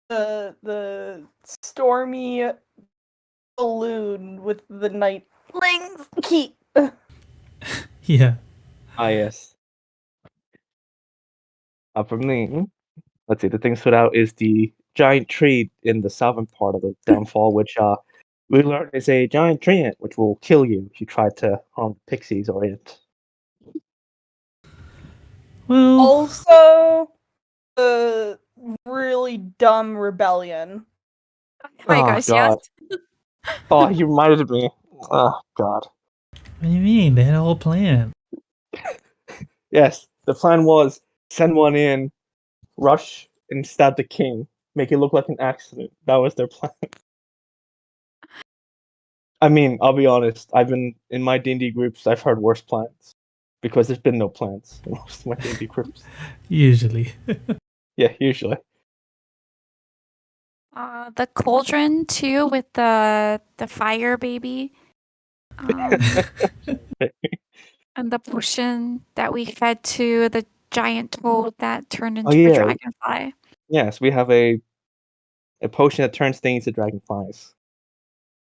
the stormy balloon with the nightling's key. Yeah. Ah, yes. For me, let's see, the thing stood out is the giant tree in the southern part of the downfall, which we learned is a giant tree ant, which will kill you if you try to harm pixies or it. Well, Also, the really dumb rebellion. Oh my gosh, yes. God. Oh, you reminded me. Oh, God. what do you mean? They had a whole plan. Yes, the plan was send one in, rush, and stab the king, make it look like an accident. That was their plan. I mean, I'll be honest. I've been in my D&D groups. I've heard worse plans because there's been no plans in most of my D&D groups. Usually. Yeah, usually. The cauldron too, with the fire baby, and the potion that we fed to the giant toad that turned into a dragonfly. Yes, we have a potion that turns things into dragonflies,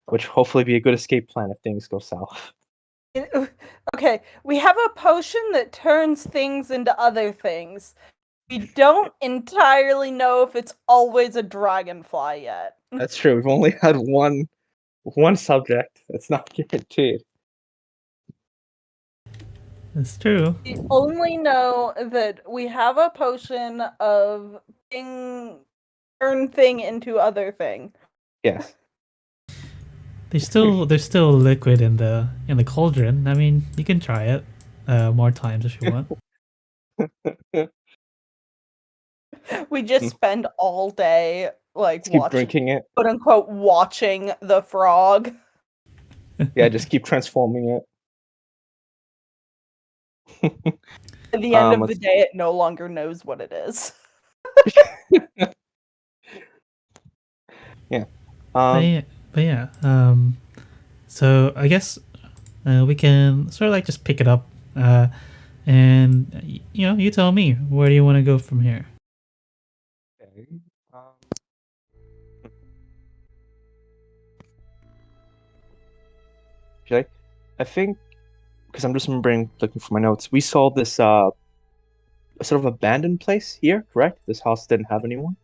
which hopefully be a good escape plan if things go south. Okay, we have a potion that turns things into other things. We don't entirely know if it's always a dragonfly yet. That's true. We've only had one subject. That's not guaranteed. That's true. We only know that we have a potion of turn thing into other thing. Yes. There's still liquid in the cauldron. I mean, you can try it more times if you want. We just spend all day keep drinking it, quote unquote, watching the frog. Yeah, just keep transforming it. At the end of the day, it no longer knows what it is. Yeah. But yeah. So I guess we can sort of like just pick it up, and you tell me, where do you want to go from here? Okay. Should I think, because I'm just remembering looking for my notes. We saw this sort of abandoned place here, correct? This house didn't have anyone.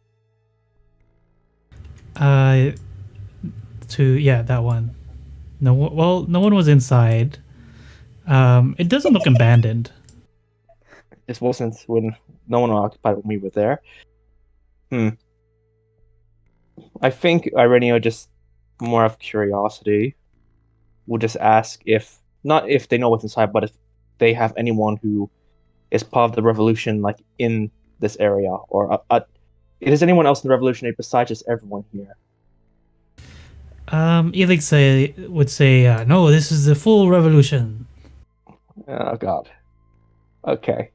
That one. No, well, no one was inside. It doesn't look abandoned. This wasn't when no one occupied when we were there. I think Ireneo, just more of curiosity, will just ask if, not if they know what's inside, but if they have anyone who is part of the revolution, like in this area, or is anyone else in the revolutionary besides just everyone here? Elix would say, no, this is the full revolution. Oh God. Okay.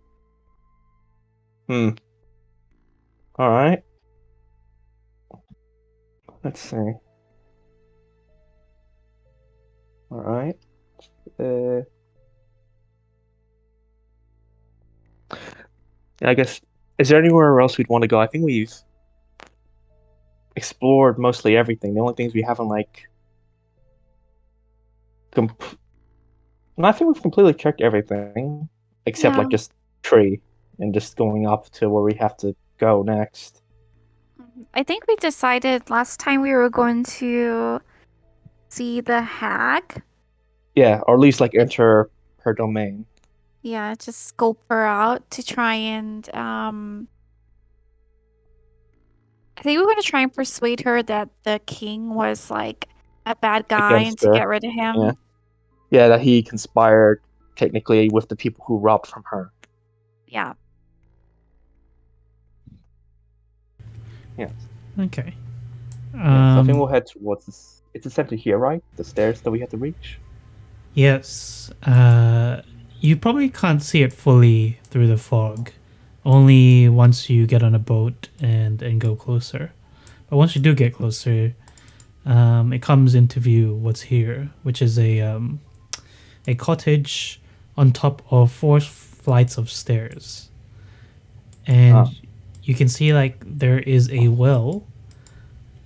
All right. Let's see. All right. I guess, is there anywhere else we'd want to go? I think we've explored mostly everything. The only things we haven't I think we've completely checked everything except just tree and just going up to where we have to go next. I think we decided last time we were going to see the hag. Yeah, or at least enter her domain. Yeah, just scope her out to try and I think we were going to try and persuade her that the king was a bad guy and to get rid of him. Yeah, that he conspired technically with the people who robbed from her. Yeah. Yes. Okay. So I think we'll head towards this. It's essentially here, right? The stairs that we have to reach? Yes. You probably can't see it fully through the fog. Only once you get on a boat and go closer. But once you do get closer, it comes into view what's here, which is a cottage on top of 4 flights of stairs. And you can see there is a well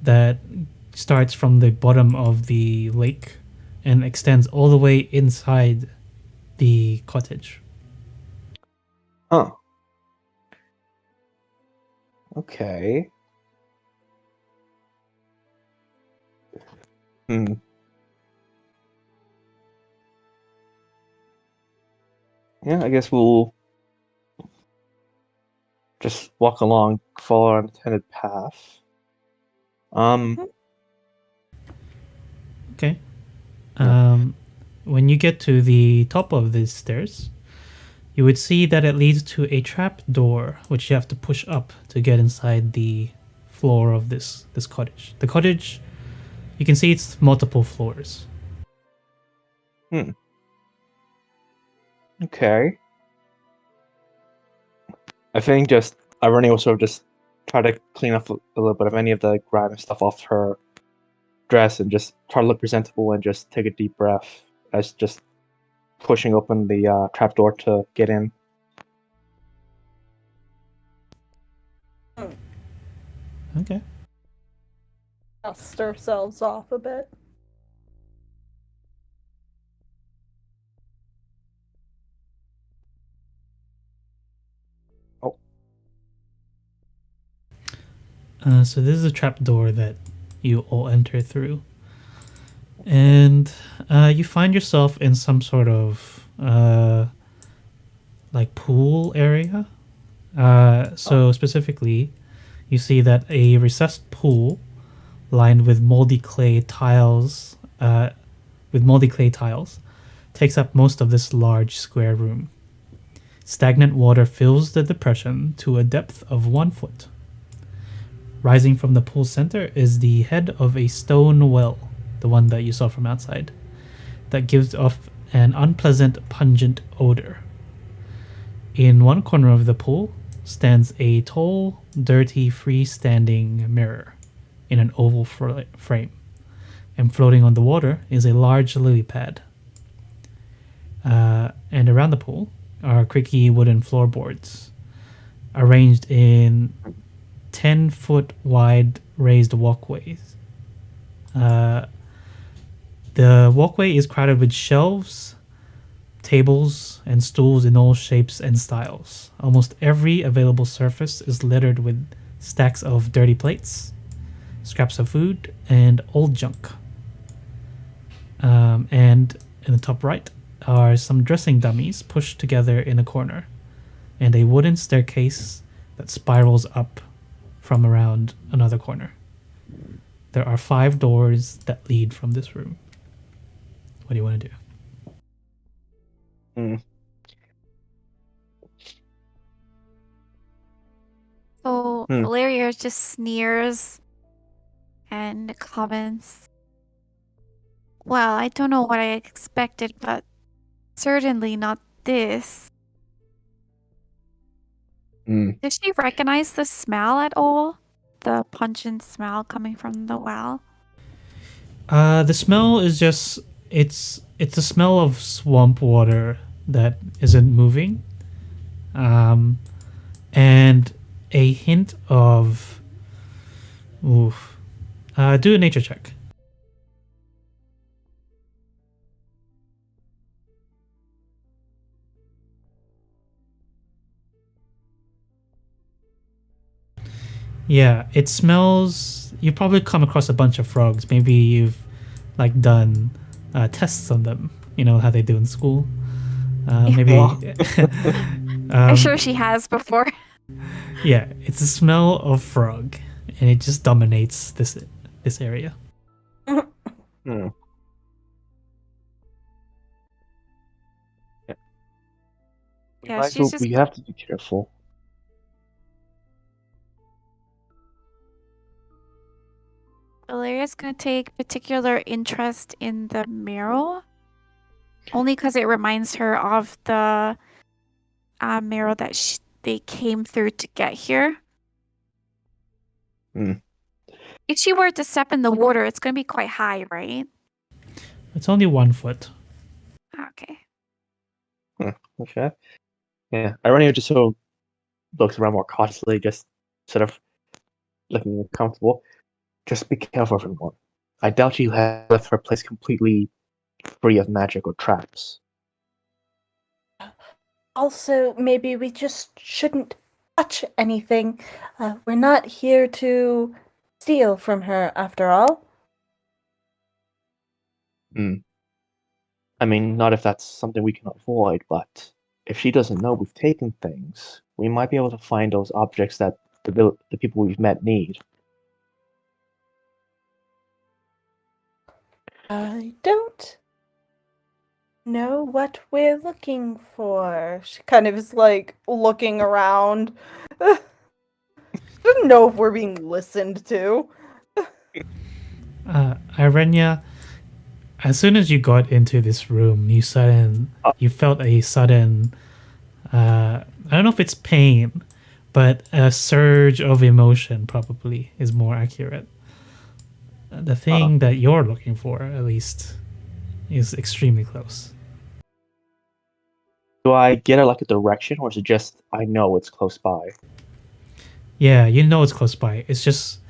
that starts from the bottom of the lake and extends all the way inside the cottage. Huh. Okay. Hmm. Yeah, I guess we'll just walk along, follow our intended path. Okay. Yeah. When you get to the top of these stairs, you would see that it leads to a trap door, which you have to push up to get inside the floor of this cottage. The cottage, you can see it's multiple floors. Okay. I think Irene will sort of just try to clean up a little bit of any of the grime and stuff off her dress and just try to look presentable and just take a deep breath as just pushing open the trapdoor to get in. Okay. Dust ourselves off a bit. Oh. So this is a trap door that you all enter through. And you find yourself in some sort of like pool area. So specifically, you see that a recessed pool lined with moldy clay tiles, takes up most of this large square room. Stagnant water fills the depression to a depth of 1 foot. Rising from the pool center is the head of a stone well, the one that you saw from outside, that gives off an unpleasant, pungent odor. In one corner of the pool stands a tall, dirty, freestanding mirror in an oval frame, and floating on the water is a large lily pad. And around the pool are creaky wooden floorboards, arranged in 10-foot wide raised walkways. The walkway is crowded with shelves, tables, and stools in all shapes and styles. Almost every available surface is littered with stacks of dirty plates, scraps of food, and old junk. And in the top right are some dressing dummies pushed together in a corner, and a wooden staircase that spirals up from around another corner. There are 5 doors that lead from this room. What do you want to do? So Valeria just sneers and comments, "Well, I don't know what I expected, but certainly not this." Did she recognize the smell at all? The pungent smell coming from the well? The smell is just it's a smell of swamp water that isn't moving, and a hint of oof. Do a nature check. Yeah, it smells. You probably come across a bunch of frogs. Maybe you've like done tests on them. You know how they do in school. Maybe. I'm sure she has before. Yeah, it's a smell of frog, and it just dominates this area. Yeah. Yeah, she's just. We have to be careful. Valeria's gonna take particular interest in the mirror, only because it reminds her of the mirror that they came through to get here. If she were to step in the water, it's gonna be quite high, right? It's only 1 foot. Okay. Okay. Yeah, Irene just sort of looks around more cautiously, just sort of looking uncomfortable. Just be careful, everyone. I doubt she has left her place completely free of magic or traps. Also, maybe we just shouldn't touch anything. We're not here to steal from her, after all. I mean, not if that's something we can avoid, but if she doesn't know we've taken things, we might be able to find those objects that the people we've met need. I don't know what we're looking for. She kind of is like looking around. Doesn't know if we're being listened to. Irenia, as soon as you got into this room, you felt a sudden, I don't know if it's pain, but a surge of emotion probably is more accurate. The thing that you're looking for, at least, is extremely close. Do I get like a direction, or is it just I know it's close by? Yeah, you know it's close by. It's just,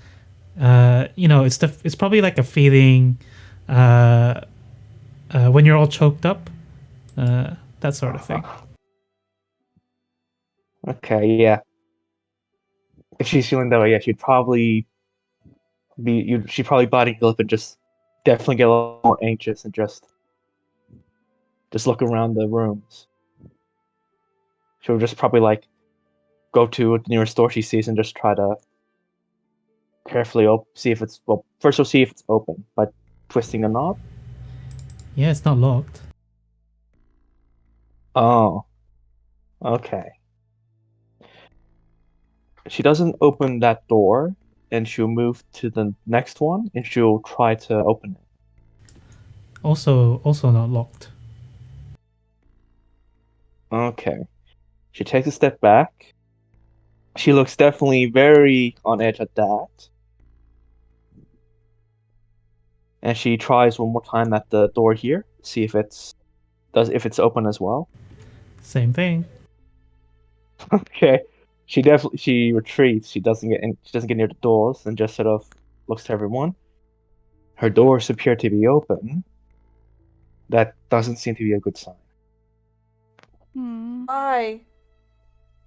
it's probably like a feeling when you're all choked up, that sort of thing. Okay, yeah. If she's feeling that way, yeah, she'd probably biting her lip and just definitely get a little more anxious and just look around the rooms. She'll just probably like go to the nearest door she sees and just try to carefully see if it's first she'll see if it's open by twisting the knob. Yeah, it's not locked. Oh, okay. She doesn't open that door, and she'll move to the next one, and she'll try to open it. Also not locked. Okay. She takes a step back. She looks definitely very on edge at that. And she tries one more time at the door here, see if it's open as well. Same thing. Okay. She retreats. She doesn't get near the doors and just sort of looks to everyone. Her doors appear to be open. That doesn't seem to be a good sign. Why?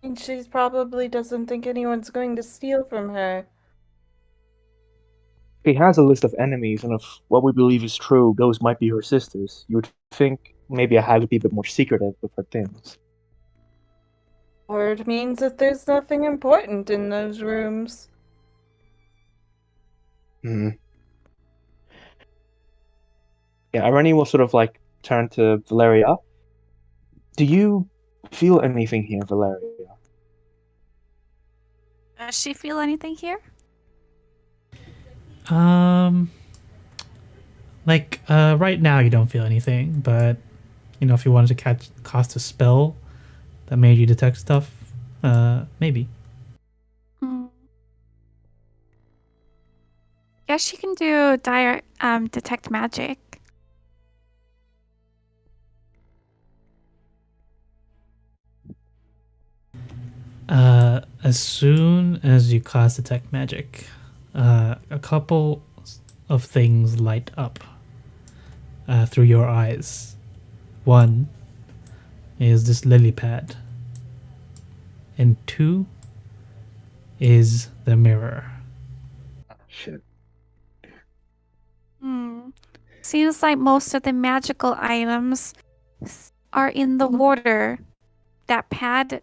And she probably doesn't think anyone's going to steal from her. She has a list of enemies, and if what we believe is true, those might be her sisters. You would think maybe a hag would be a bit more secretive with her things. Or it means that there's nothing important in those rooms. Yeah, Irene will sort of like turn to Valeria. Do you feel anything here, Valeria? Does she feel anything here? Right now you don't feel anything, but if you wanted to cast a spell that made you detect stuff, maybe. Guess she can do detect magic. As soon as you cast detect magic, a couple of things light up through your eyes. One is this lily pad, and two is the mirror. Shit. Seems like most of the magical items are in the water. That pad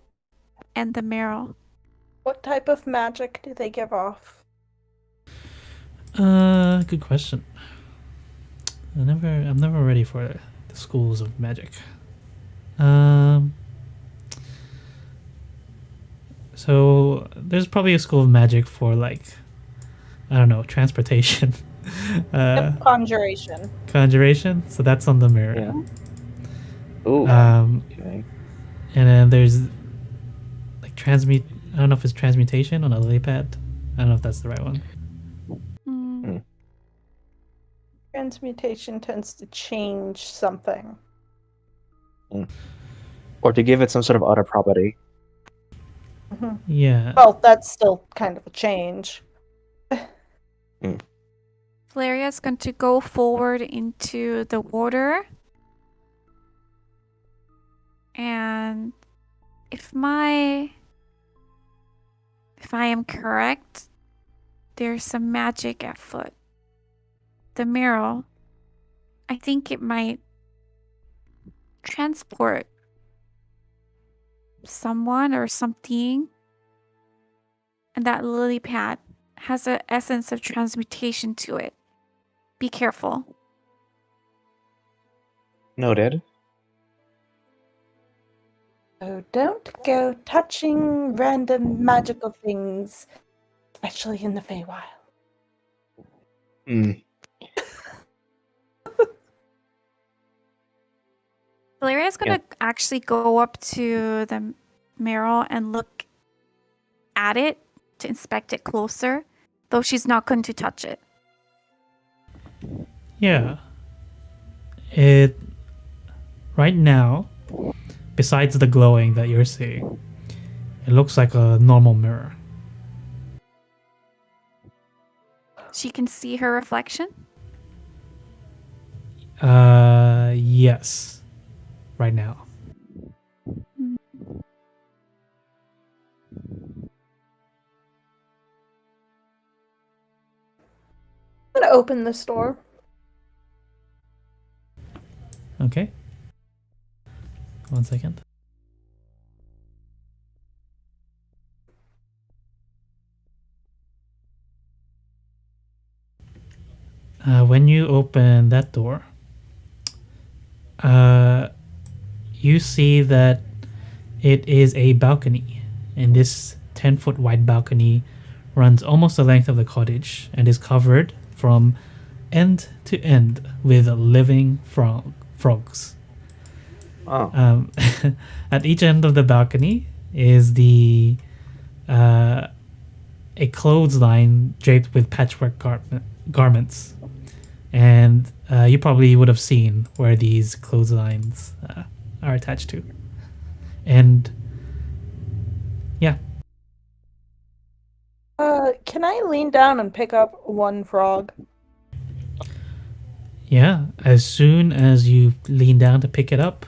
and the mirror. What type of magic do they give off? Good question. I'm never ready for the schools of magic. So there's probably a school of magic for like, I don't know, transportation. Conjuration. Conjuration. So that's on the mirror. Yeah. Ooh. Okay. And then there's like transmute. I don't know if it's transmutation on a lily pad. I don't know if that's the right one. Transmutation tends to change something. Or to give it some sort of other property. Yeah. Well, that's still kind of a change. Valeria's going to go forward into the water. And if I am correct, there's some magic at foot. The mirror, I think it might transport someone or something. And that lily pad has an essence of transmutation to it. Be careful. Noted. So don't go touching random magical things, especially in the Feywild. Hmm. Valeria's going to actually go up to the mirror and look at it to inspect it closer, though she's not going to touch it. Yeah. It right now, besides the glowing that you're seeing, it looks like a normal mirror. She can see her reflection. Yes. Right now. I'm gonna open this door. Okay. 1 second. When you open that door, you see that it is a balcony, and this 10-foot wide balcony runs almost the length of the cottage and is covered from end to end with living frogs. Oh. At each end of the balcony is a clothesline draped with patchwork garments, and you probably would have seen where these clotheslines are attached to. And yeah, Can I lean down and pick up one frog? yeah. As soon as you lean down to pick it up,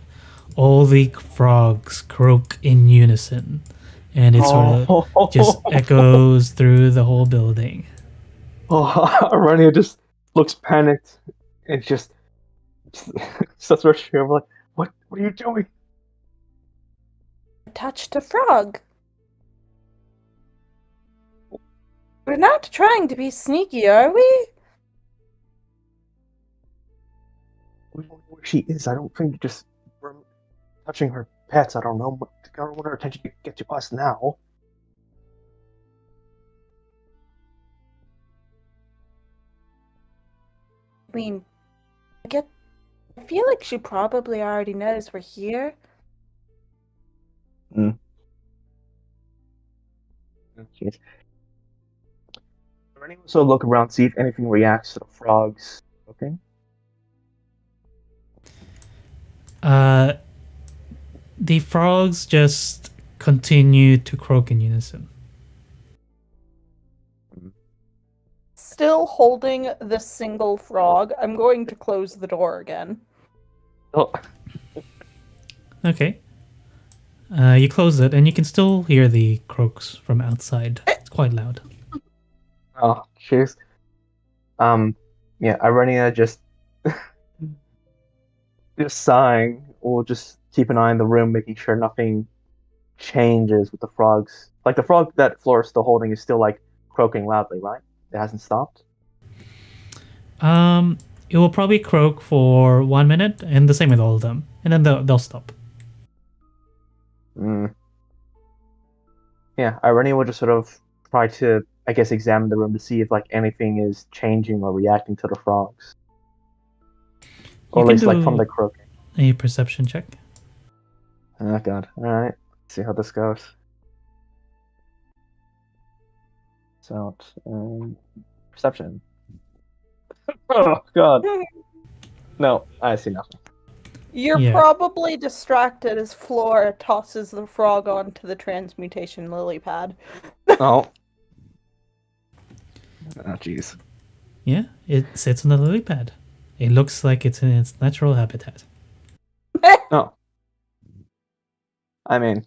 all the frogs croak in unison, and it sort of just echoes through the whole building. Oh, Arania just looks panicked and just starts rushing over like, what are you doing? I touched a frog. We're not trying to be sneaky, are we? We don't know where she is. I don't think just touching her pets. I don't know. I don't want her attention to get to us now. I mean, I feel like she probably already knows we're here. Okay. Arania also look around, see if anything reacts to the frogs. Okay. The frogs just continue to croak in unison. Still holding the single frog, I'm going to close the door again. Oh. Okay. You close it, and you can still hear the croaks from outside. It's quite loud. Oh, cheers. Yeah, Irenia just sighing, or just keep an eye on the room, making sure nothing changes with the frogs. Like the frog that Flora's still holding is still like croaking loudly, right? It hasn't stopped. It will probably croak for 1 minute, and the same with all of them, and then they'll stop. Yeah, Irenia will just sort of try to, I guess, examine the room to see if like anything is changing or reacting to the frogs, or at least like from the croaking. A perception check. Oh god! All right, let's see how this goes. So, perception. Oh god! No, I see nothing. You're probably distracted as Flora tosses the frog onto the transmutation lily pad. Oh. Oh jeez. Yeah, it sits on the lily pad. It looks like it's in its natural habitat. Oh. I mean,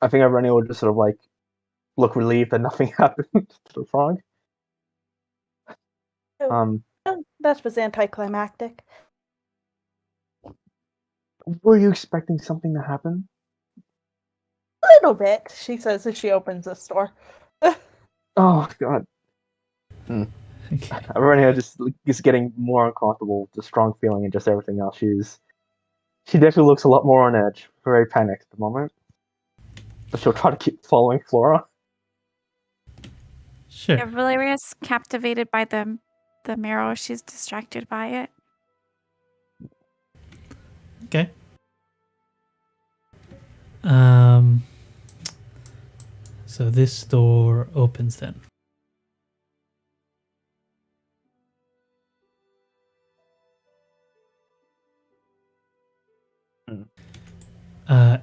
I think Irenia will just sort of like look relieved that nothing happened to the frog. Um, That was anticlimactic. were you expecting something to happen? A little bit, she says as she opens the store. Oh god. Okay. Irenia just is getting more uncomfortable with the strong feeling and just everything else. She definitely looks a lot more on edge, very panicked at the moment. But she'll try to keep following Flora. Sure. If Valeria's captivated by the marrow, she's distracted by it. Okay. So this door opens then.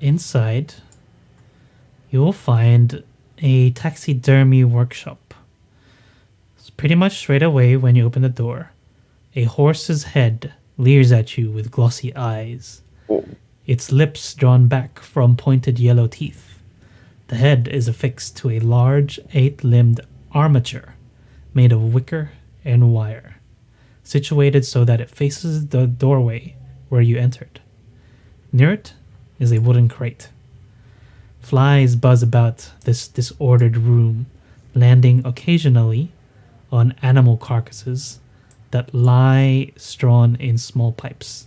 Inside, you will find a taxidermy workshop. It's pretty much straight away when you open the door. A horse's head leers at you with glossy eyes, its lips drawn back from pointed yellow teeth. The head is affixed to a large 8-limbed armature made of wicker and wire, situated so that it faces the doorway where you entered. Near it is a wooden crate. Flies buzz about this disordered room, landing occasionally on animal carcasses that lie strewn in small pipes.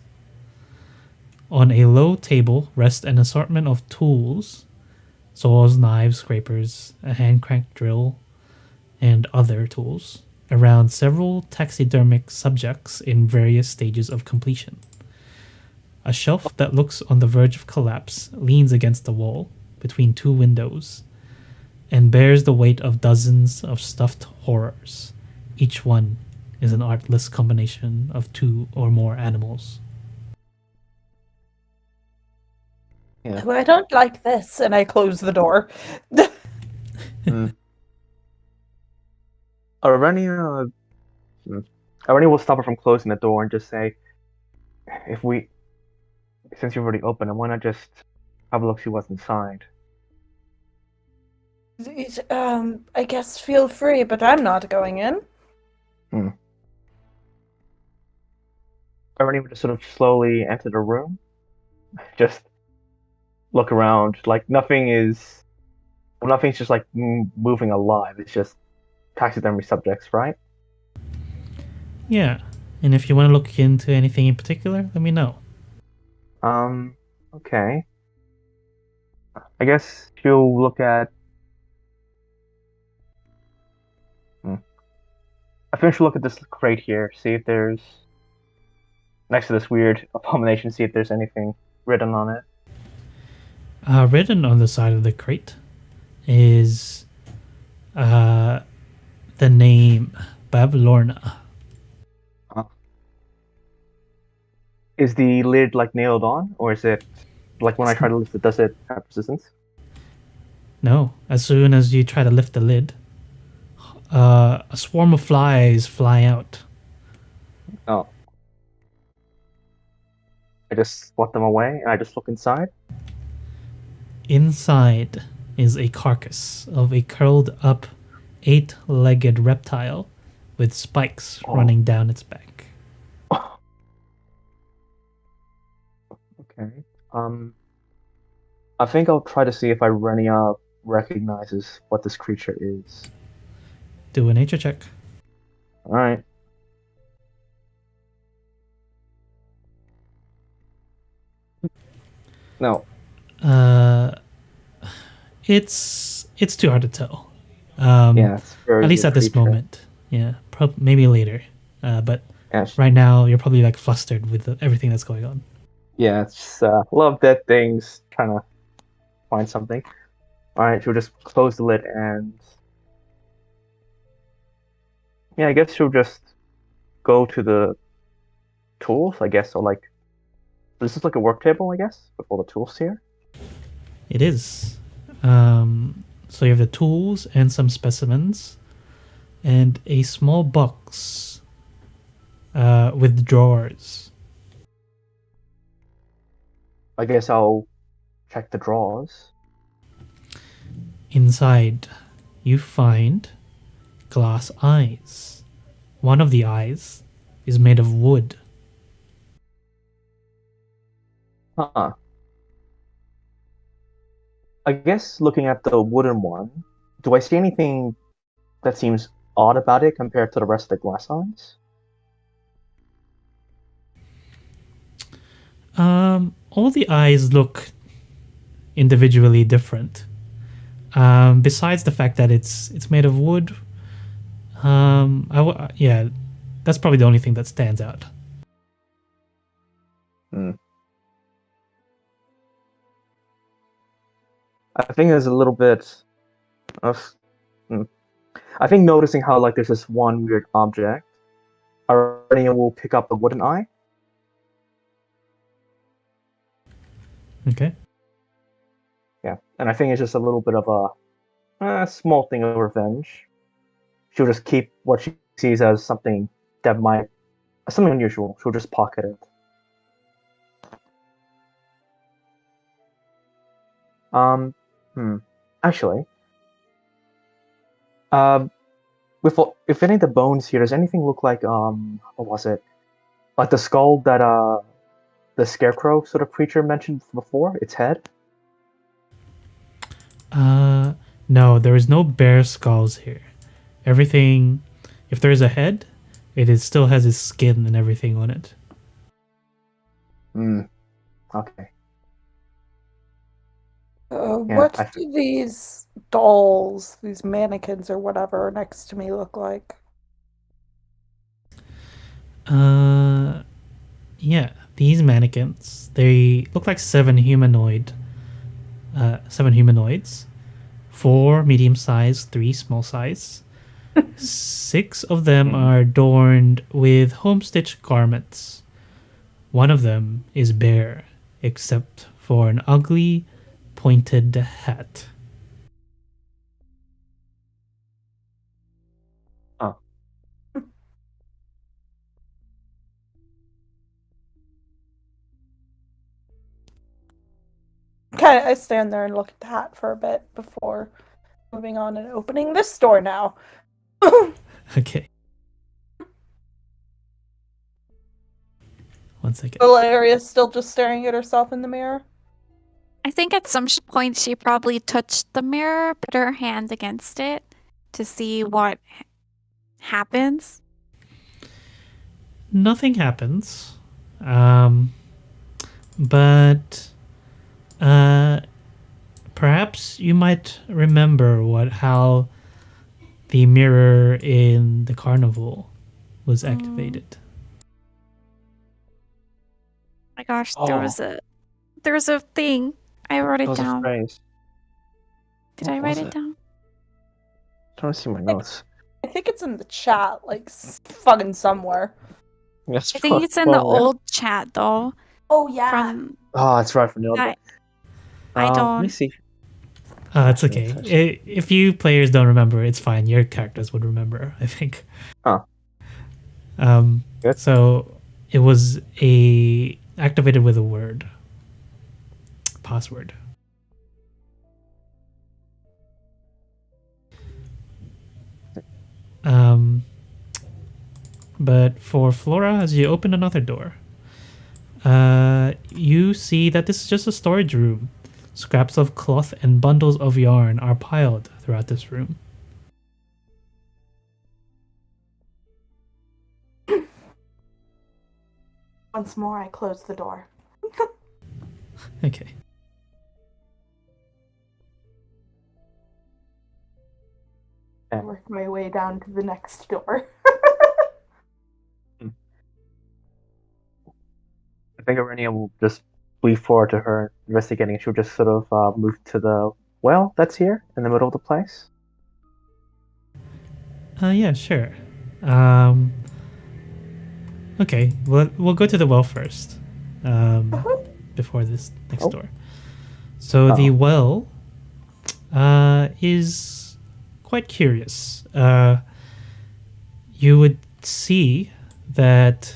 On a low table rest an assortment of tools, saws, knives, scrapers, a hand cranked drill, and other tools, around several taxidermic subjects in various stages of completion. A shelf that looks on the verge of collapse leans against the wall between two windows and bears the weight of dozens of stuffed horrors. Each one is an artless combination of two or more animals. Yeah. Oh, I don't like this, and I close the door. Irenia will stop her from closing the door and just say, since you've already opened it, why not just have a look see what's inside? I guess feel free, but I'm not going in. Irenia would just sort of slowly enter the room, just look around, like nothing's just like moving alive. It's just taxidermy subjects, right? Yeah, and if you want to look into anything in particular, let me know. Okay. I guess she'll look at. I think she'll look at this crate here, see if there's next to this weird abomination, see if there's anything written on it. Written on the side of the crate is the name Bavlorna. Is the lid like nailed on, or is it like when I try to lift it, does it have resistance? No, as soon as you try to lift the lid, a swarm of flies fly out. Oh. I just swat them away and I just look inside. Inside is a carcass of a curled up 8-legged reptile with spikes running down its back. Okay. I think I'll try to see if Irenia recognizes what this creature is. Do a nature check. Alright. No. It's too hard to tell. Yeah, it's very at least good at this creature. moment. Yeah, maybe later. But Yeah, right now you're probably like flustered with everything that's going on. yeah, it's love dead things, trying to find something. Alright, she'll just close the lid and yeah, I guess she'll just go to the tools, I guess, or like this is like a work table, I guess, with all the tools here. It is. So you have the tools and some specimens. and a small box with drawers. I guess I'll check the drawers. Inside, you find glass eyes. One of the eyes is made of wood. Huh. I guess looking at the wooden one, do I see anything that seems odd about it compared to the rest of the glass eyes? All the eyes look individually different. Besides the fact that it's made of wood, yeah, that's probably the only thing that stands out. I think there's a little bit of. I think noticing how like there's this one weird object, Arenia will pick up the wooden eye. Okay. Yeah, and I think it's just a little bit of a small thing of revenge. She'll just keep what she sees as something unusual. She'll just pocket it. Actually, if any of the bones here, does anything look like what was it? Like the skull that the scarecrow sort of creature mentioned before? Its head. No, there is no bear skulls here. Everything, if there is a head, still has its skin and everything on it. Okay. What do these dolls, these mannequins or whatever next to me look like? Yeah, these mannequins, they look like seven humanoids. 4 medium size, 3 small size. 6 of them are adorned with home-stitched garments. One of them is bare, except for an ugly, pointed hat. Oh. Okay, I stand there and look at the hat for a bit before moving on and opening this door now. Okay. 1 second. Valeria's still just staring at herself in the mirror. I think at some point she probably touched the mirror, put her hand against it to see what happens. Nothing happens. But perhaps you might remember how the mirror in the carnival was activated. My gosh, there was a thing. I wrote it down. Did I write it down? I don't see my notes. I think it's in the chat, like fucking somewhere. Yes, I think it's in the old chat though. Oh yeah. That's right from the old one. I don't. Let me see. It's okay. If you players don't remember, it's fine. Your characters would remember, I think. Good. So it was activated with a word. Password. But for Flora, as you open another door, you see that this is just a storage room. Scraps of cloth and bundles of yarn are piled throughout this room. Once more, I close the door. Okay. I work my way down to the next door. I think Arenia will just leap forward to her investigating, and she'll just sort of move to the well that's here in the middle of the place. Yeah, sure. Okay, we'll go to the well first. Before this next door. So the well is quite curious. you would see that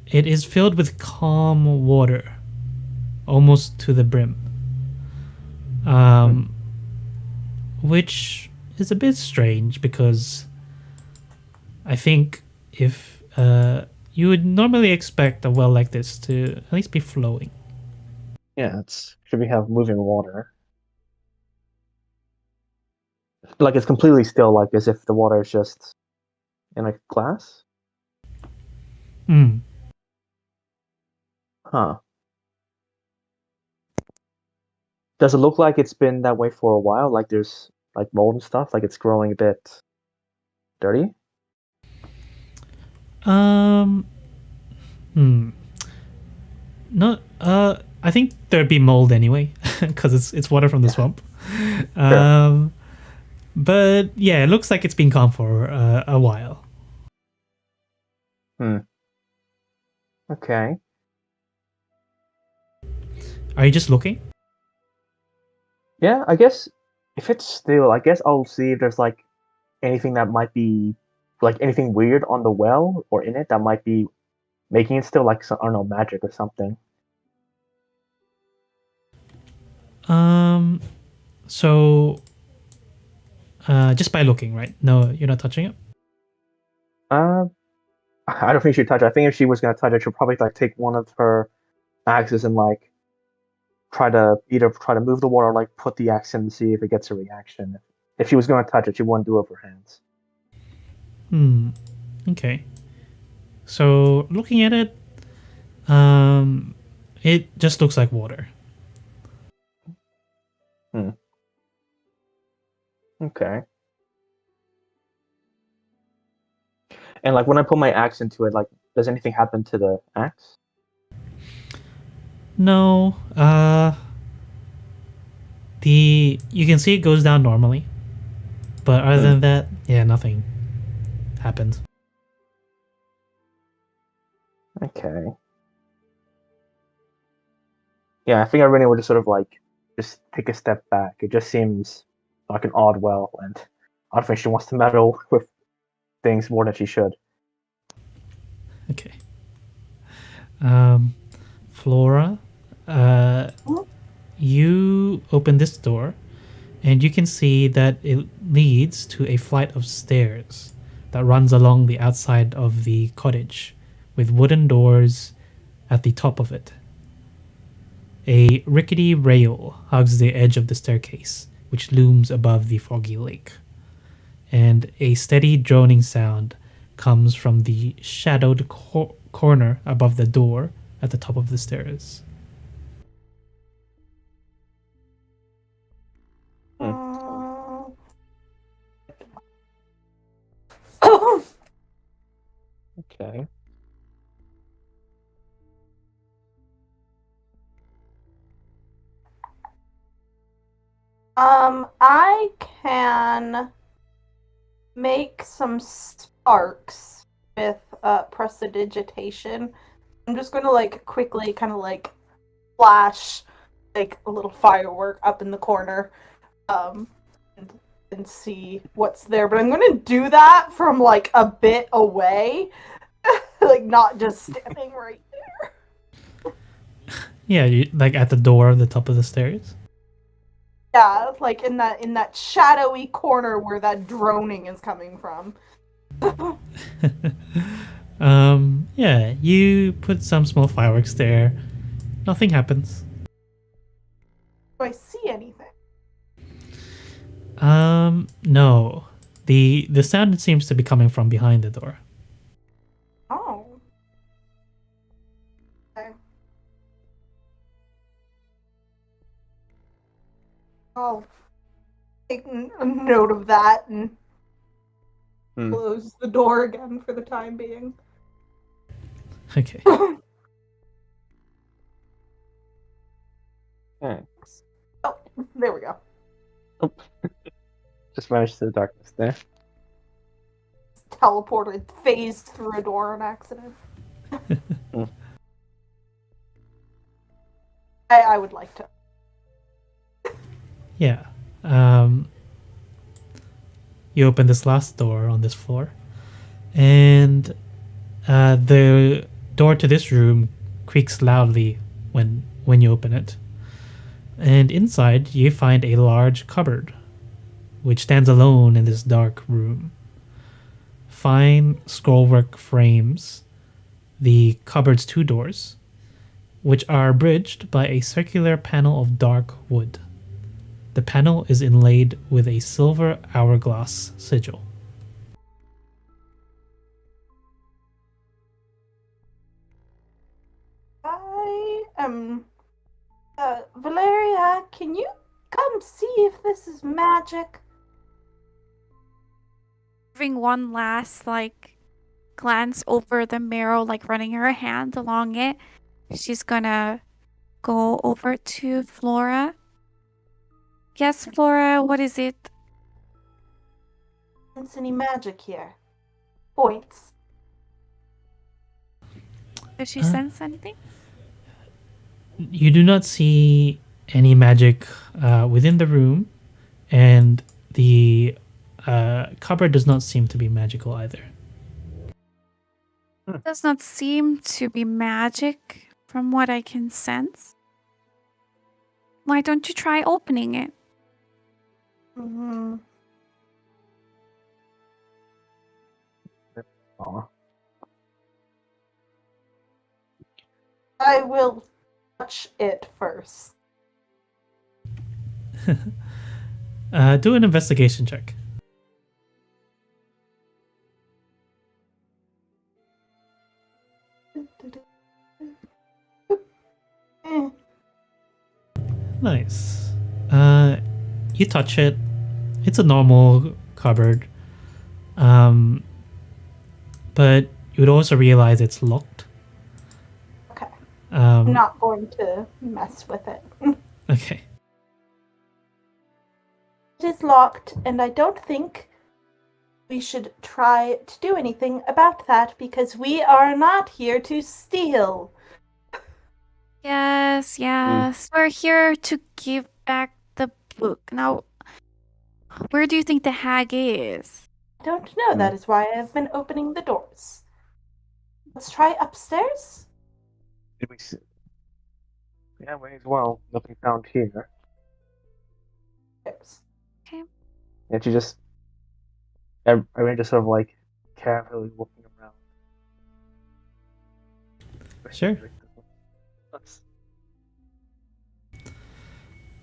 it is filled with calm water, almost to the brim. Which is a bit strange because I think if you would normally expect a well like this to at least be flowing. Yeah, should we have moving water? Like it's completely still, like as if the water is just in a glass? Hmm. Huh. Does it look like it's been that way for a while? Like there's like mold and stuff? Like it's growing a bit dirty? Um. Hmm. Not. I think there'd be mold anyway, because it's water from the swamp. Sure. But yeah, it looks like it's been calm for a while. Okay. Are you just looking? Yeah, I guess if it's still, I guess I'll see if there's like anything that might be like anything weird on the well or in it that might be making it still, like some, I don't know, magic or something. So just by looking, right? No, you're not touching it. Uh, I don't think she'd touch it. I think if she was gonna touch it, she'll probably like take one of her axes and like try to either try to move the water or like put the axe in and see if it gets a reaction. If she was gonna touch it, she wouldn't do it with her hands. Okay. So looking at it, it just looks like water. Okay. And like when I put my axe into it, like does anything happen to the axe? No. You can see it goes down normally, but other than that, yeah, nothing happens. Okay. Yeah, I think everybody would just sort of like just take a step back. It just seems like an odd well, and I don't think she wants to meddle with things more than she should. Okay. Flora, you open this door, and you can see that it leads to a flight of stairs that runs along the outside of the cottage, with wooden doors at the top of it. A rickety rail hugs the edge of the staircase, which looms above the foggy lake. And a steady droning sound comes from the shadowed corner above the door at the top of the stairs. Okay. I can make some sparks with prestidigitation. I'm just gonna like quickly kind of like flash like a little firework up in the corner, and see what's there. But I'm gonna do that from like a bit away, like not just standing right there. Yeah, like at the door at the top of the stairs. Yeah, like in that shadowy corner where that droning is coming from. Yeah, you put some small fireworks there. Nothing happens. Do I see anything? No. The sound seems to be coming from behind the door. Oh. Okay. I'll take a note of that and close the door again for the time being. Okay. Alright. Oh, there we go. Oh. Just vanished to the darkness there. Teleported, phased through a door on accident. I would like to. Yeah. You open this last door on this floor, And the door to this room creaks loudly when you open it. And inside, you find a large cupboard, which stands alone in this dark room. Fine scrollwork frames the cupboard's two doors, which are bridged by a circular panel of dark wood. The panel is inlaid with a silver hourglass sigil. I am. Valeria, can you come see if this is magic? Giving one last glance over the marrow, like running her hand along it, she's gonna go over to Flora. Yes, Flora, what is it? Sense any magic here? Points. Does she sense anything? You do not see any magic within the room, and the cupboard does not seem to be magical either. Does not seem to be magic from what I can sense. Why don't you try opening it? Mm-hmm. Aw. I will touch it first. Do an investigation check. Eh. Nice. You touch it. It's a normal cupboard. But you would also realize it's locked. Okay. I'm not going to mess with it. Okay. It is locked, and I don't think we should try to do anything about that because we are not here to steal. Yes, yes. We're here to give back the book. Now, where do you think the hag is? I don't know. That is why I've been opening the doors. Let's try upstairs. Did we see? Yeah, may as well. Nothing found here. Upstairs. And she just, everyone just sort of like casually looking around. Sure. Let's-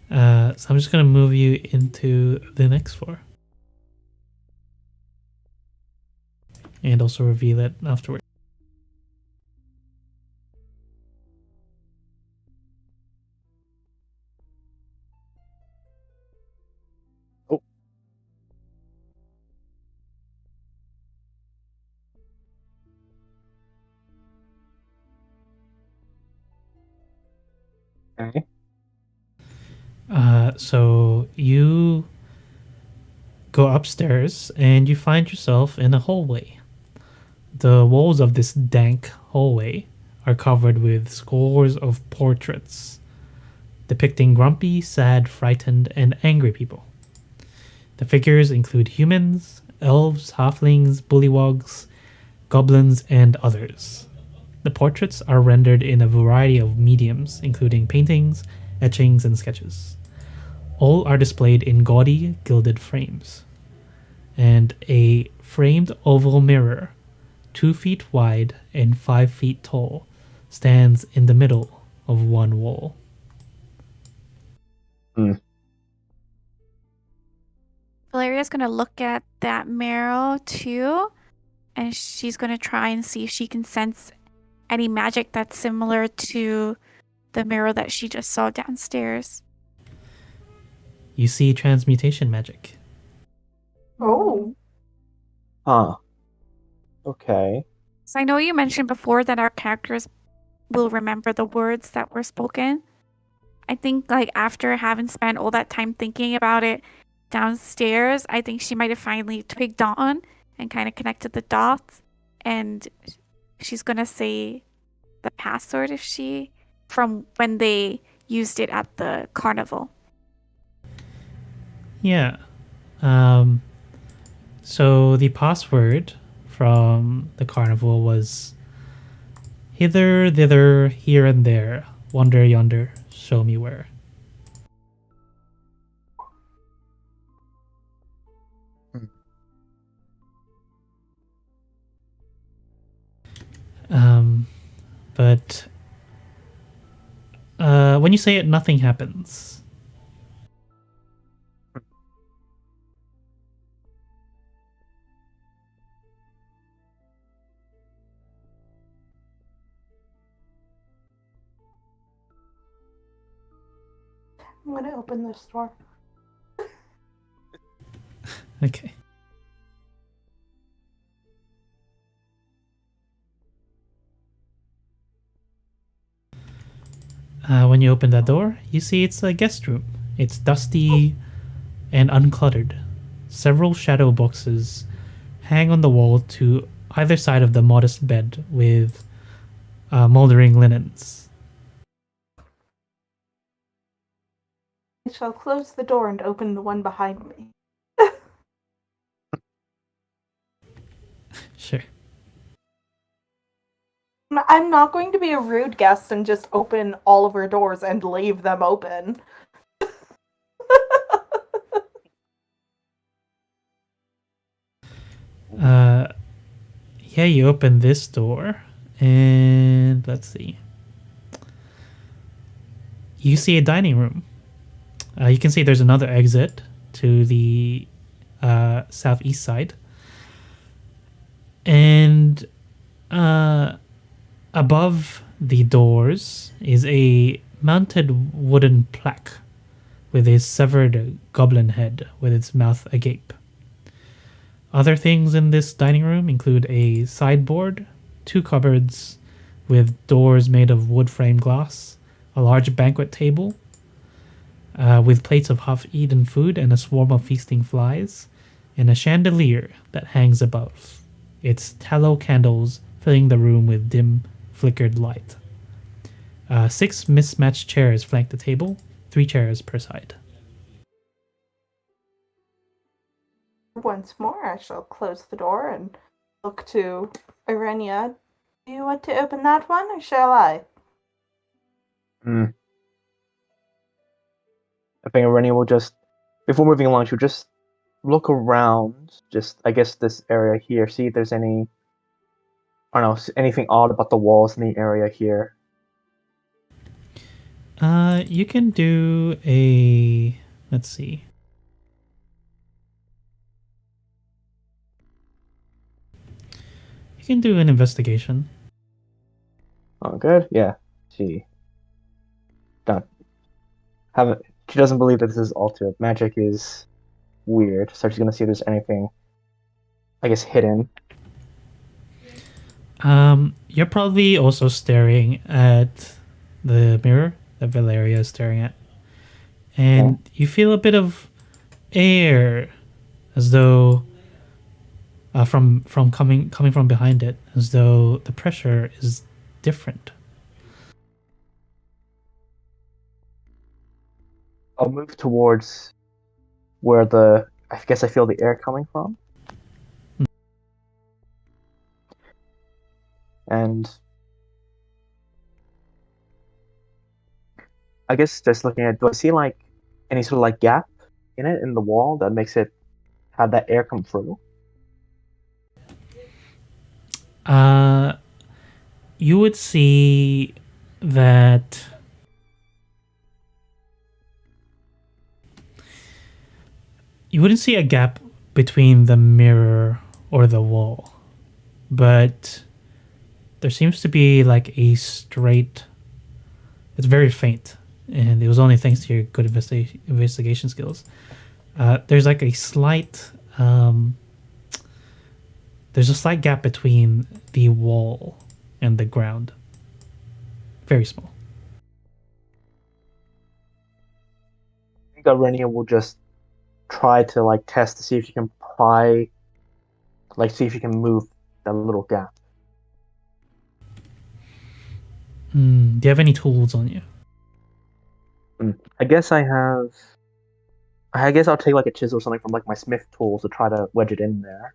So I'm just going to move you into the next floor. And also reveal it afterward. Oh. Okay. So you go upstairs and you find yourself in a hallway. The walls of this dank hallway are covered with scores of portraits depicting grumpy, sad, frightened, and angry people. The figures include humans, elves, halflings, bullywogs, goblins, and others. The portraits are rendered in a variety of mediums, including paintings, etchings, and sketches. All are displayed in gaudy, gilded frames. And a framed oval mirror, 2 feet wide and 5 feet tall, stands in the middle of one wall. Valeria's gonna look at that marrow too, and she's gonna try and see if she can sense any magic that's similar to the marrow that she just saw downstairs. You see transmutation magic. Oh. Huh. Okay. So I know you mentioned before that our characters will remember the words that were spoken. I think after having spent all that time thinking about it downstairs, I think she might have finally twigged on and kind of connected the dots, and she's gonna say the password from when they used it at the carnival. Yeah. So the password from the carnival was hither, thither, here and there, wander yonder, show me where. But when you say it, nothing happens. I'm gonna open this door. Okay. When you open that door, you see it's a guest room. It's dusty and uncluttered. Several shadow boxes hang on the wall to either side of the modest bed with moldering linens. I shall close the door and open the one behind me. Sure. I'm not going to be a rude guest and just open all of our doors and leave them open. Yeah, you open this door, and let's see. You see a dining room. You can see there's another exit to the southeast side. And above the doors is a mounted wooden plaque with a severed goblin head with its mouth agape. Other things in this dining room include a sideboard, 2 cupboards with doors made of wood frame glass, a large banquet table with plates of half-eaten food and a swarm of feasting flies, and a chandelier that hangs above. Its tallow candles filling the room with dim, flickered light. 6 mismatched chairs flank the table, 3 chairs per side. Once more, I shall close the door and look to Irenia. Do you want to open that one, or shall I? I think Irenia will just, before moving along, she'll just look around, just, I guess, this area here, see if there's any, I don't know, anything odd about the walls in the area here. You can do a, let's see. You can do an investigation. Oh, good. Yeah. She doesn't believe that this is altered. Magic is weird, so she's gonna see if there's anything, I guess, hidden. You're probably also staring at the mirror that Valeria is staring at. And you feel a bit of air as though from coming from behind it, as though the pressure is different. I'll move towards where I guess I feel the air coming from. And I guess just looking at, do I see like any sort of like gap in it, in the wall, that makes it have that air come through? You would see that you wouldn't see a gap between the mirror or the wall, but there seems to be like a straight. It's very faint, and it was only thanks to your good investigation skills. There's like a slight. There's a slight gap between the wall and the ground. Very small. I think Irenia will just try to like test to see if she can pry, like see if she can move that little gap. Do you have any tools on you? I guess I have. I guess I'll take like a chisel or something from like my smith tools to try to wedge it in there.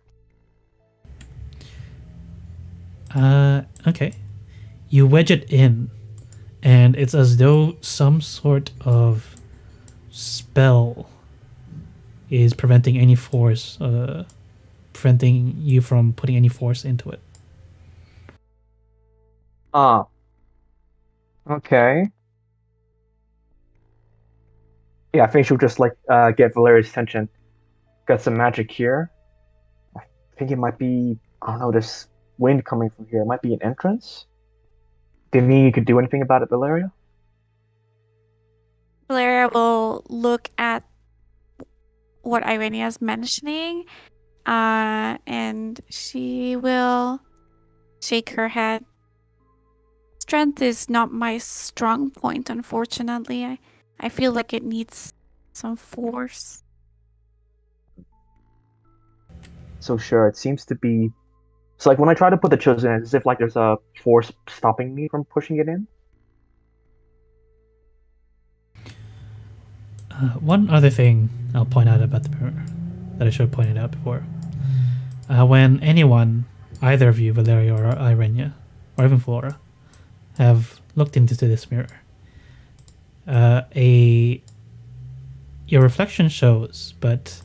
Okay. You wedge it in, and it's as though some sort of spell is preventing any force, preventing you from putting any force into it. Ah. Okay. Yeah, I think she'll just get Valeria's attention. Got some magic here. I think it might be, I don't know, this wind coming from here. It might be an entrance. Do you mean you could do anything about it, Valeria? Valeria will look at what Irenia is mentioning, and she will shake her head. Strength is not my strong point, unfortunately. I feel like it needs some force. So sure, it seems to be. So when I try to put the chosen in, it's as if there's a force stopping me from pushing it in. One other thing I'll point out about the mirror that I should have pointed out before. When anyone, either of you, Valeria or Irenia, or even Flora, have looked into this mirror, your reflection shows, but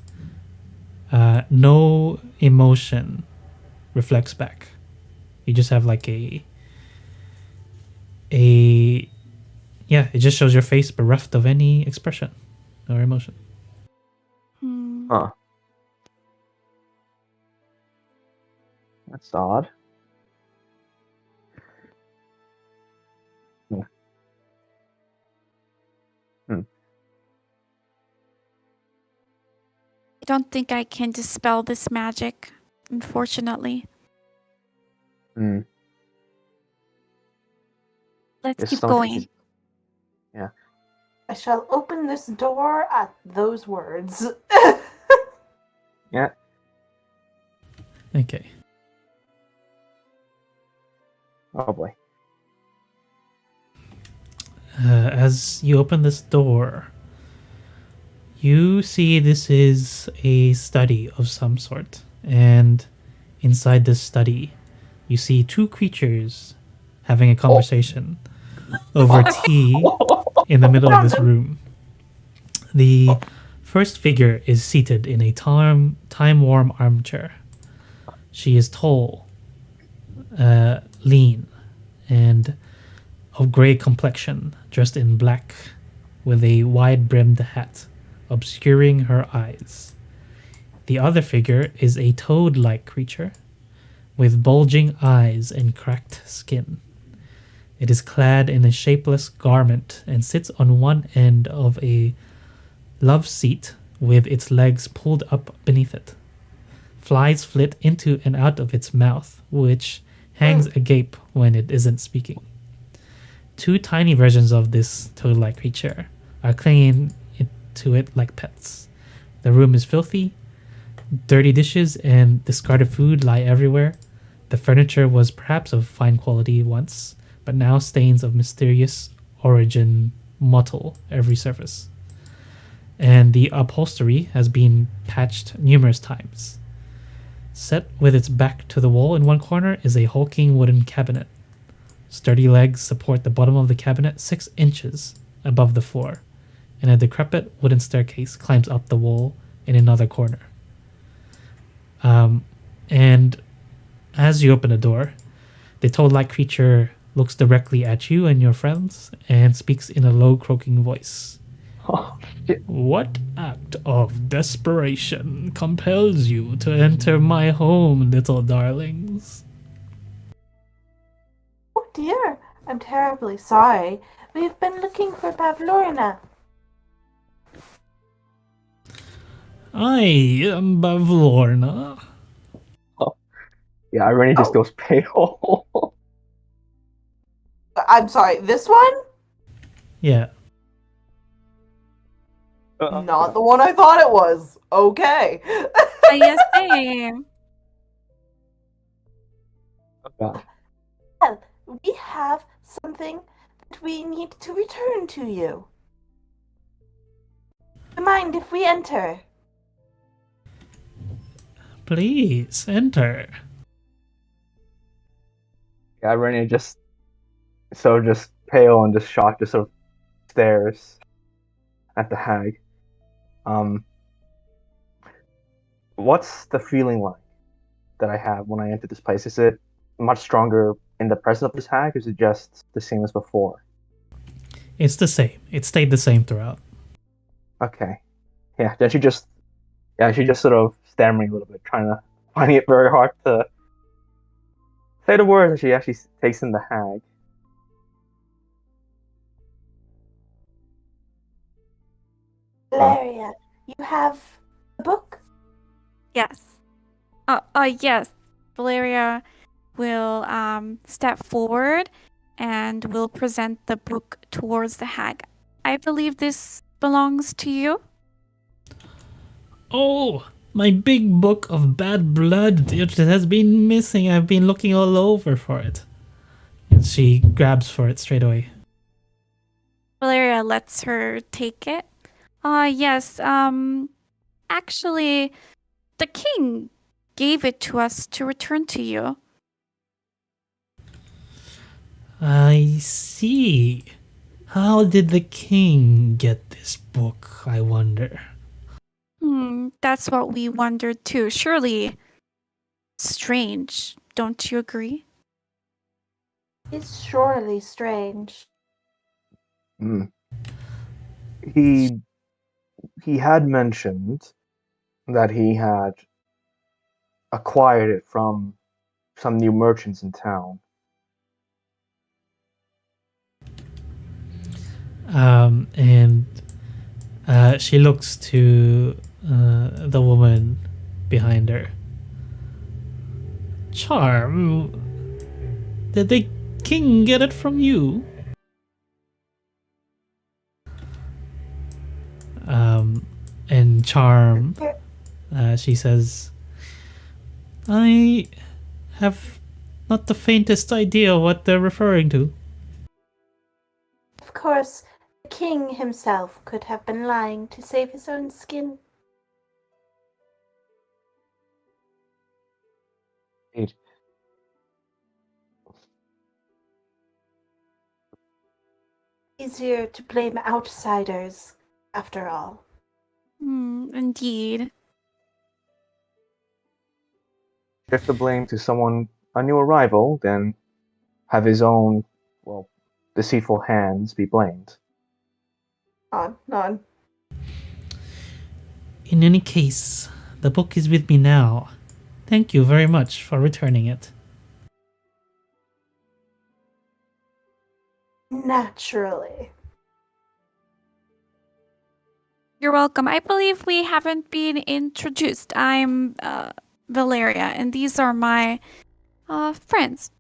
no emotion reflects back. You just have it just shows your face bereft of any expression or emotion. Huh. That's odd. Hmm. I don't think I can dispel this magic, unfortunately. Let's There's keep something- going. Yeah. I shall open this door at those words. Yeah. Okay. Oh boy. As you open this door, you see this is a study of some sort, and inside this study, you see two creatures having a conversation over tea in the middle of this room. The first figure is seated in a time-warm armchair. She is tall, lean, and of gray complexion, dressed in black, with a wide-brimmed hat obscuring her eyes. The other figure is a toad-like creature with bulging eyes and cracked skin. It is clad in a shapeless garment and sits on one end of a love seat with its legs pulled up beneath it. Flies flit into and out of its mouth, which hangs agape when it isn't speaking. Two tiny versions of this toad-like creature are clinging to it like pets. The room is filthy. Dirty dishes and discarded food lie everywhere. The furniture was perhaps of fine quality once, but now stains of mysterious origin mottle every surface. And the upholstery has been patched numerous times. Set with its back to the wall in one corner is a hulking wooden cabinet. Sturdy legs support the bottom of the cabinet 6 inches above the floor, and a decrepit wooden staircase climbs up the wall in another corner. And as you open the door, the toad-like creature looks directly at you and your friends and speaks in a low, croaking voice. Oh, shit. What act of desperation compels you to enter my home, little darlings? Oh dear, I'm terribly sorry. We've been looking for Pavlorna. I am Bavlorna. Yeah, Irene just goes pale. I'm sorry, this one? Yeah. Not the one I thought it was. Okay. Yes, same. Oh, God. Well, we have something that we need to return to you. Do you mind if we enter? Please enter. Irenia just pale and just shocked, just sort of stares at the hag. What's the feeling like that I have when I enter this place? Is it much stronger in the presence of this hag, or is it just the same as before? It's the same. It stayed the same throughout. Okay. Yeah, then she just sort of stammering a little bit, finding it very hard to say the words, and she actually takes in the hag. Valeria, you have a book? Yes. Yes. Valeria will step forward and will present the book towards the hag. I believe this belongs to you. Oh, my big book of bad blood. It has been missing. I've been looking all over for it. And she grabs for it straight away. Valeria lets her take it. Yes. Actually, the king gave it to us to return to you. I see. How did the king get this book, I wonder? That's what we wondered too. Surely strange, don't you agree? It's surely strange. He had mentioned that he had acquired it from some new merchants in town. And she looks to the woman behind her. Charm, did the king get it from you? And Charm, she says, I have not the faintest idea what they're referring to. Of course, the king himself could have been lying to save his own skin. Indeed. Easier to blame outsiders, after all. Indeed. Shift the blame to a new arrival, then have his own, deceitful hands be blamed. None. In any case, the book is with me now. Thank you very much for returning it. Naturally. You're welcome. I believe we haven't been introduced. I'm Valeria, and these are my friends.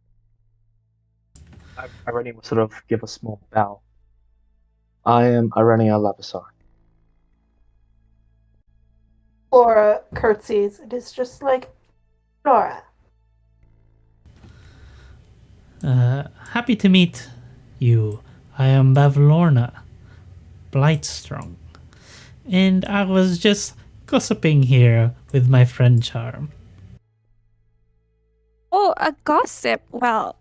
Irenia will sort of give a small bow. I am Irenia Labasar. Flora curtsies. It is just like Flora. Happy to meet you. I am Bavlorna Blightstrong, and I was just gossiping here with my friend Charm. Oh, a gossip. Well,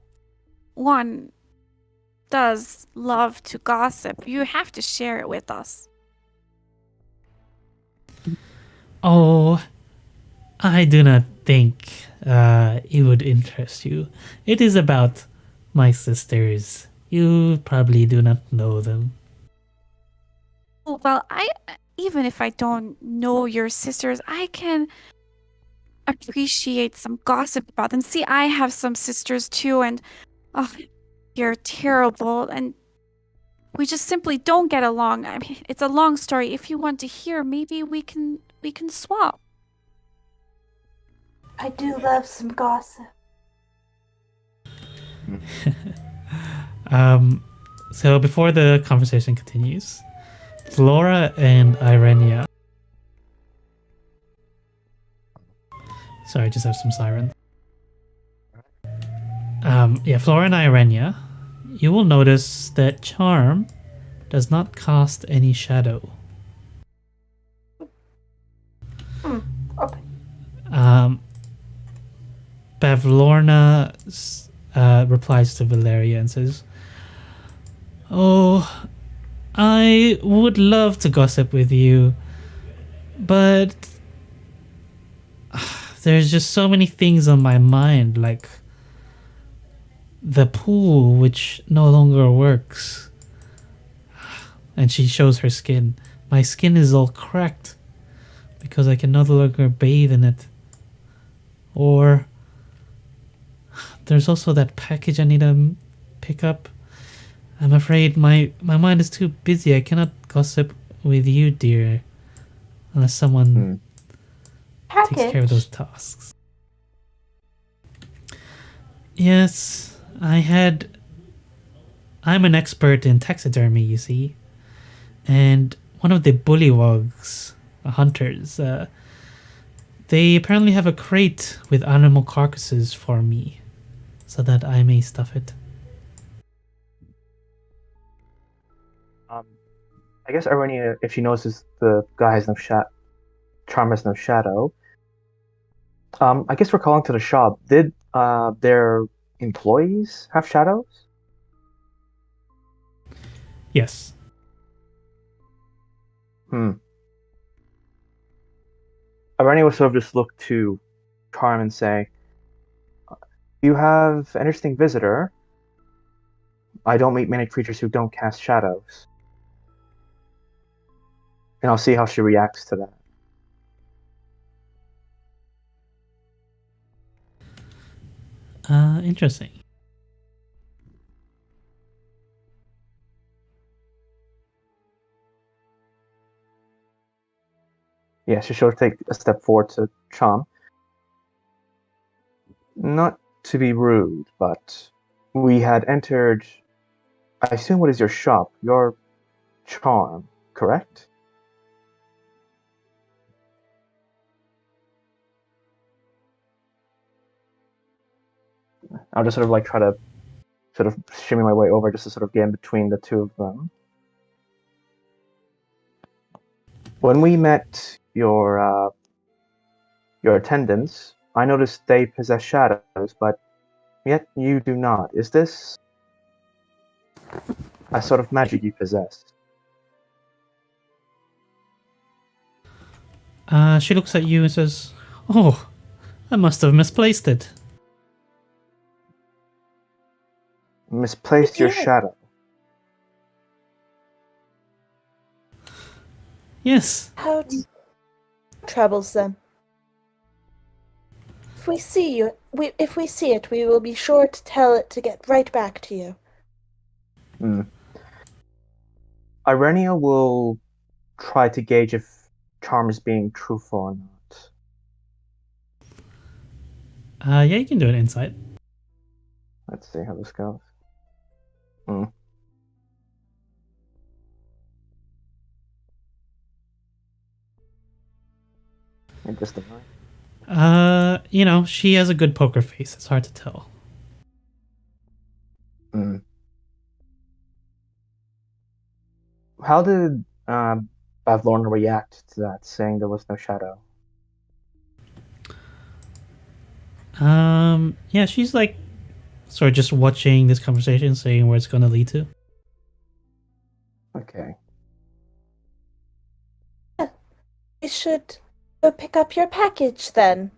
one does love to gossip. You have to share it with us. Oh, I do not think it would interest you. It is about my sisters. You probably do not know them. Oh, well, even if I don't know your sisters, I can appreciate some gossip about them. See, I have some sisters too, and you're terrible, and we just simply don't get along. I mean, it's a long story. If you want to hear, maybe we can swap. I do love some gossip. So before the conversation continues, Flora and Irenia. Sorry, I just have some siren. Flora and Irenia, you will notice that Charm does not cast any shadow. Okay. Bavlorna replies to Valeria and says, "Oh, I would love to gossip with you, but there's just so many things on my mind, like the pool, which no longer works." And she shows her skin. "My skin is all cracked because I can no longer bathe in it. Or there's also that package I need to pick up. I'm afraid my mind is too busy. I cannot gossip with you, dear, unless someone takes care of those tasks." "Yes, I'm an expert in taxidermy, you see. And one of the bullywogs, hunters, they apparently have a crate with animal carcasses for me, so that I may stuff it." I guess Arenia, if she notices the guy has no charm has no shadow, I guess we're calling to the shop. Did their employees have shadows? Yes. Arenia would sort of just look to Charm and say, "You have an interesting visitor. I don't meet many creatures who don't cast shadows." And I'll see how she reacts to that. Interesting. Yeah, she should take a step forward to Charm. "Not to be rude, but we had entered, I assume, what is your shop? Your Charm, correct?" I'll just sort of like try to sort of shimmy my way over just to sort of get in between the two of them. "When we met your attendants, I noticed they possess shadows, but yet you do not. Is this a sort of magic you possess?" She looks at you and says, "Oh, I must have misplaced it." "Misplaced your shadow?" "Yes." How troubles them. If we see it, we will be sure to tell it to get right back to you. Irenia will try to gauge if Charm is being truthful or not. Yeah, you can do an insight. Let's see how this goes. Just a nine. She has a good poker face. It's hard to tell. How did Bavlorna react to that, saying there was no shadow? Yeah, she's like sort of just watching this conversation, saying where it's going to lead to. Okay. You should go pick up your package then.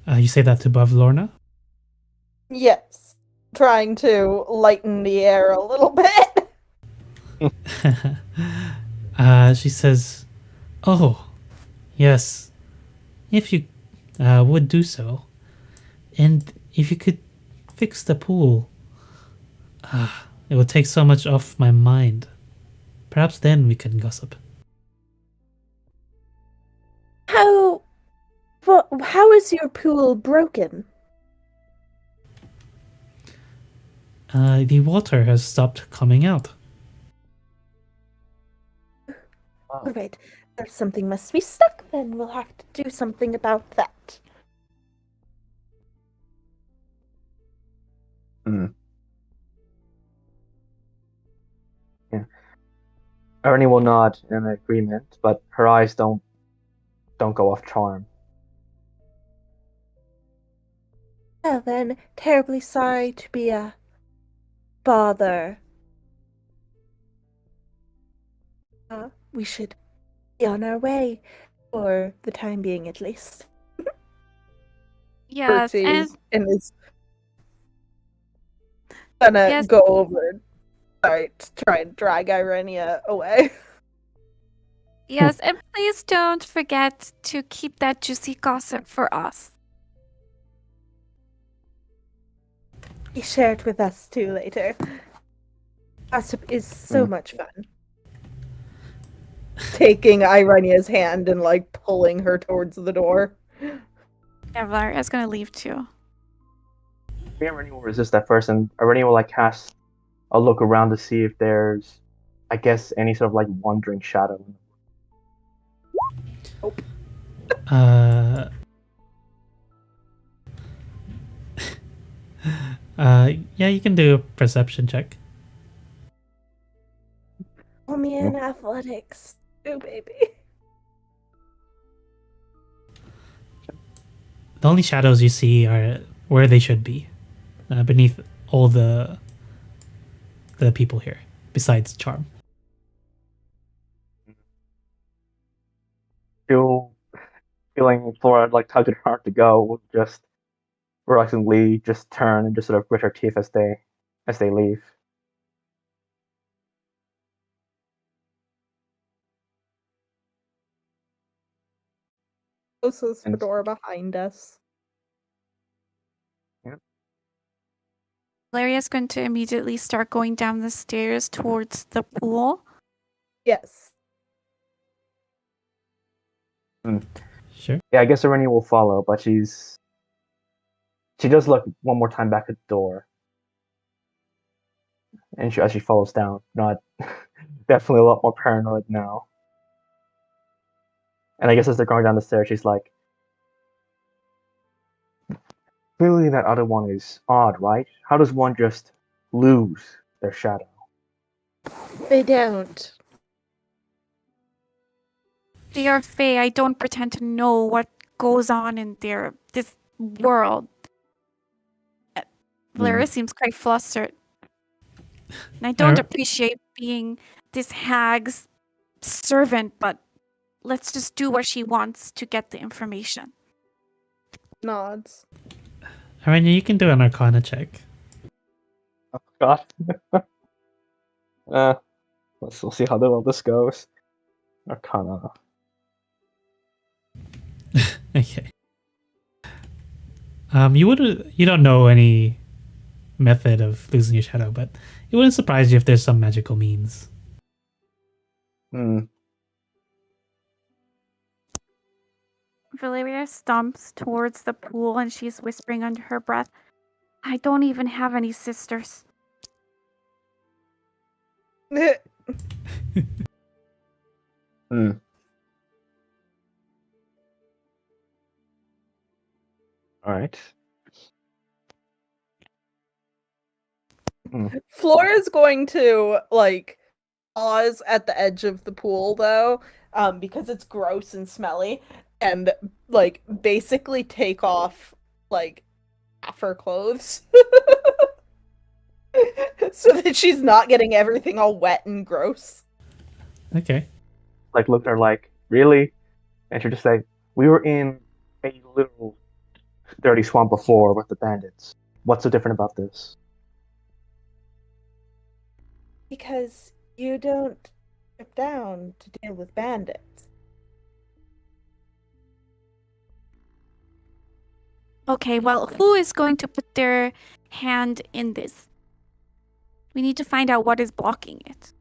You say that to Bavlorna? Yes. Trying to lighten the air a little bit. She says, "Oh, yes, if you would do so. And if you could fix the pool, it would take so much off my mind. Perhaps then we can gossip." How is your pool broken? The water has stopped coming out. Alright, there's something must be stuck then. We'll have to do something about that. Yeah. Ernie will nod in agreement, but her eyes don't don't go off charm. Well then, terribly sorry to be a bother. We should be on our way, for the time being at least. Yes, and Curtsies and is gonna Yes. go over and try and drag Irenia away. yes, and please don't forget to keep that juicy gossip for us. You share it with us too later. Gossip is so much fun. Taking Irenia's hand and like pulling her towards the door. Yeah, Valeria's gonna leave too. Irenia will resist at first, and Irenia will like cast a look around to see if there's, I guess, any sort of like wandering shadow. Uh, yeah, you can do a perception check. Oh man, athletics. Oh baby. The only shadows you see are where they should be, beneath all the people here, besides Charm. Feeling Flora like tugged at her heart to go, will just reluctantly just turn and just sort of grit her teeth as they leave. Closes the And- door behind us. Valeria's going to immediately start going down the stairs towards the pool. Yes. Sure. Yeah, I guess Irenia will follow, but she does look one more time back at the door, and as she follows down, not definitely a lot more paranoid now. And I guess as they're going down the stairs, she's like, clearly that other one is odd, right? How does one just lose their shadow? They don't. They are Fae. I don't pretend to know what goes on in this world. Valeria seems quite flustered. And I don't appreciate being this hag's servant, but let's just do what she wants to get the information. Nods. Aranya, you can do an Arcana check. Oh God. We'll see how well this goes. Arcana. Okay. You don't know any method of losing your shadow, but it wouldn't surprise you if there's some magical means. Valeria stomps towards the pool and she's whispering under her breath, I don't even have any sisters. Alright. Flora's going to like pause at the edge of the pool though, because it's gross and smelly, and like basically take off like half her clothes. So that she's not getting everything all wet and gross. Okay. Like look at her like, really? And she'll just say, we were in a little dirty swamp before with the bandits. What's so different about this? Because you don't strip down to deal with bandits. Okay, well, who is going to put their hand in this? We need to find out what is blocking it.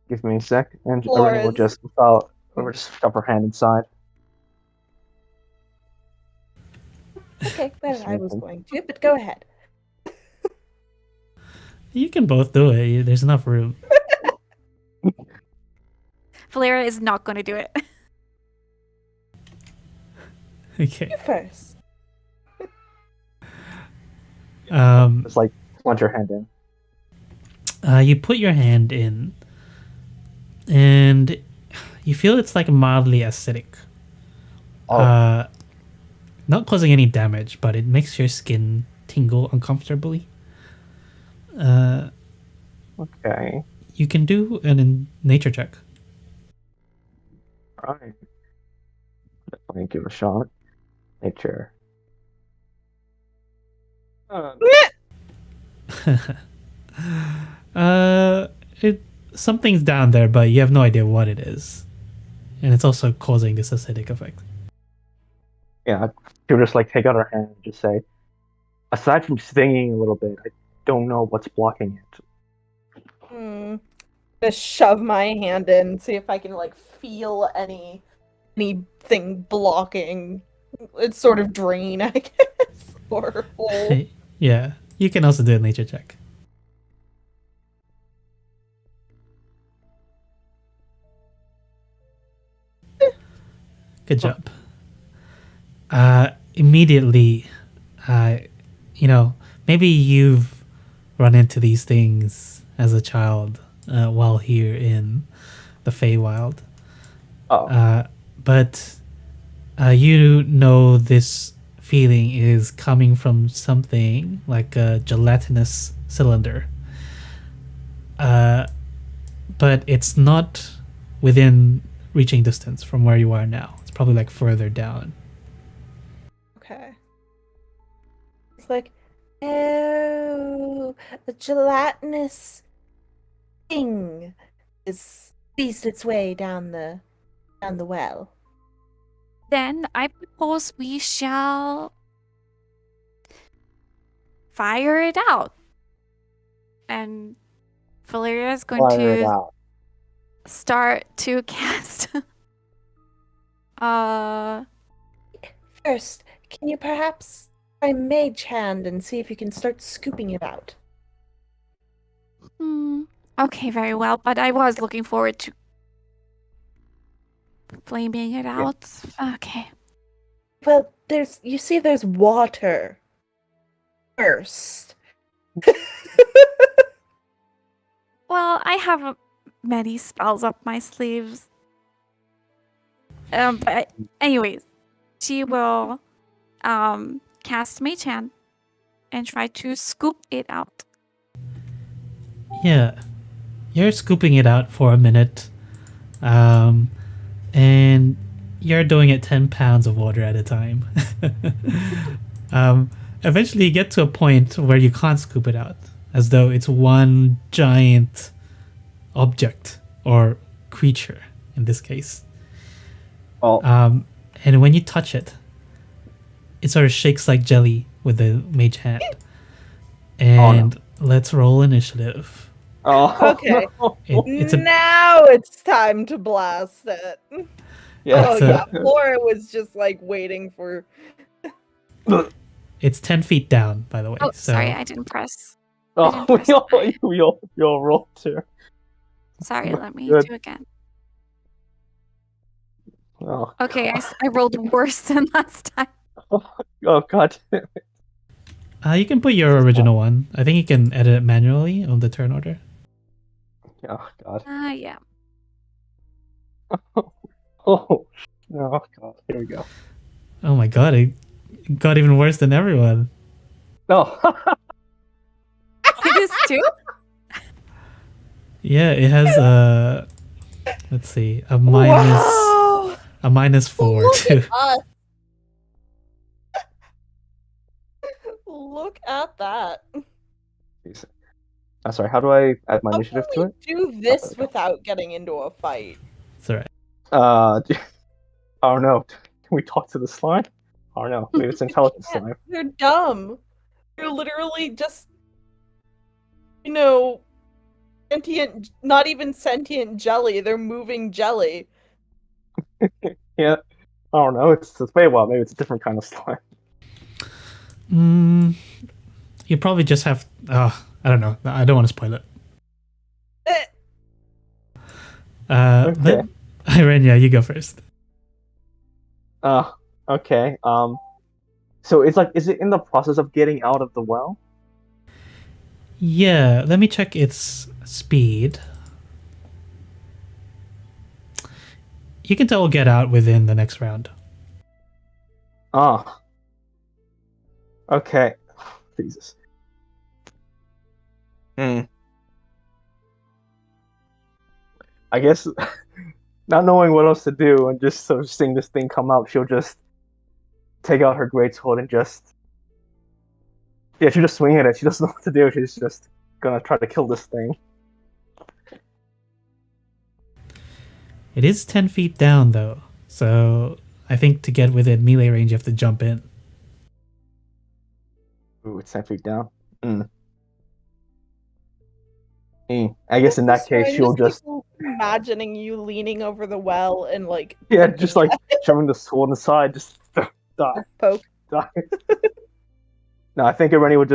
Give me a sec, and Flora's- Irene will just shove her hand inside. Okay, well, I was going to, but go ahead. You can both do it. There's enough room. Valeria is not going to do it. Okay. You first. Just like plunge her hand in. You put your hand in, and you feel it's like mildly acidic. Oh. Not causing any damage, but it makes your skin tingle uncomfortably. Okay. You can do an nature check. Alright. Definitely give it a shot. Nature. It something's down there, but you have no idea what it is, and it's also causing this acidic effect. Yeah, she'll just like take out her hand and just say, aside from stinging a little bit, I don't know what's blocking it. Just shove my hand in, see if I can like feel anything blocking. It's sort of drain, I guess, or hole. Yeah, you can also do a nature check. Good job. Immediately, maybe you've run into these things as a child while here in the Feywild. But you know this feeling is coming from something like a gelatinous cylinder. But it's not within reaching distance from where you are now. It's probably like further down. Okay. It's like, oh, the gelatinous thing is squeezed its way down the well. Then I propose we shall fire it out. And Valeria is going Fire it to out. start to cast First, can you perhaps try Mage Hand and see if you can start scooping it out? okay, very well, but I was looking forward to flaming it out. Okay. Well, there's water first. Well, I have many spells up my sleeves. But anyways, she will cast Mage Hand and try to scoop it out. Yeah, you're scooping it out for a minute, and you're doing it 10 pounds of water at a time. Eventually, you get to a point where you can't scoop it out, as though it's one giant object or creature in this case. Oh. And when you touch it, it sort of shakes like jelly with the mage hand. And let's roll initiative. Oh. Okay. It's a Now it's time to blast it. Yeah. Oh yeah, Laura was just like waiting for. It's 10 feet down, by the way. Oh, so sorry, I didn't press. Oh, we all rolled too. Sorry, let me Good. do again. Oh. Okay, I rolled worse than last time. Oh God. you can put your original one. I think you can edit it manually on the turn order. Oh God. Yeah. Oh. Oh God. Here we go. Oh my god, it got even worse than everyone. No. It is too? Yeah, it has let's see, a -4 Look too. at us. Look at that. I'm sorry. How do I add my How initiative can to we it? do this without getting into a fight? It's alright. I don't know. Can we talk to the slime? I don't know. Maybe it's intelligent Yeah, slime. they're dumb. They're literally just, sentient, not even sentient jelly. They're moving jelly. Yeah. I don't know. It's way wild. Maybe it's a different kind of slime. You probably just have. I don't know. I don't want to spoil it. Okay. Irenia, you go first. Okay. So is it in the process of getting out of the well? Yeah, let me check its speed. you can tell we'll get out within the next round. Ah. Okay. Jesus. I guess not knowing what else to do and just sort of seeing this thing come out, she'll just take out her greatsword and just she'll just swing at it. She doesn't know what to do. She's just gonna try to kill this thing. It is 10 feet down, though. So I think to get within melee range, you have to jump in. Ooh, it's 10 feet down. I guess in that case, she'll just imagining you leaning over the well and like just like shoving the sword aside, just die, poke. die. No, I think Irene would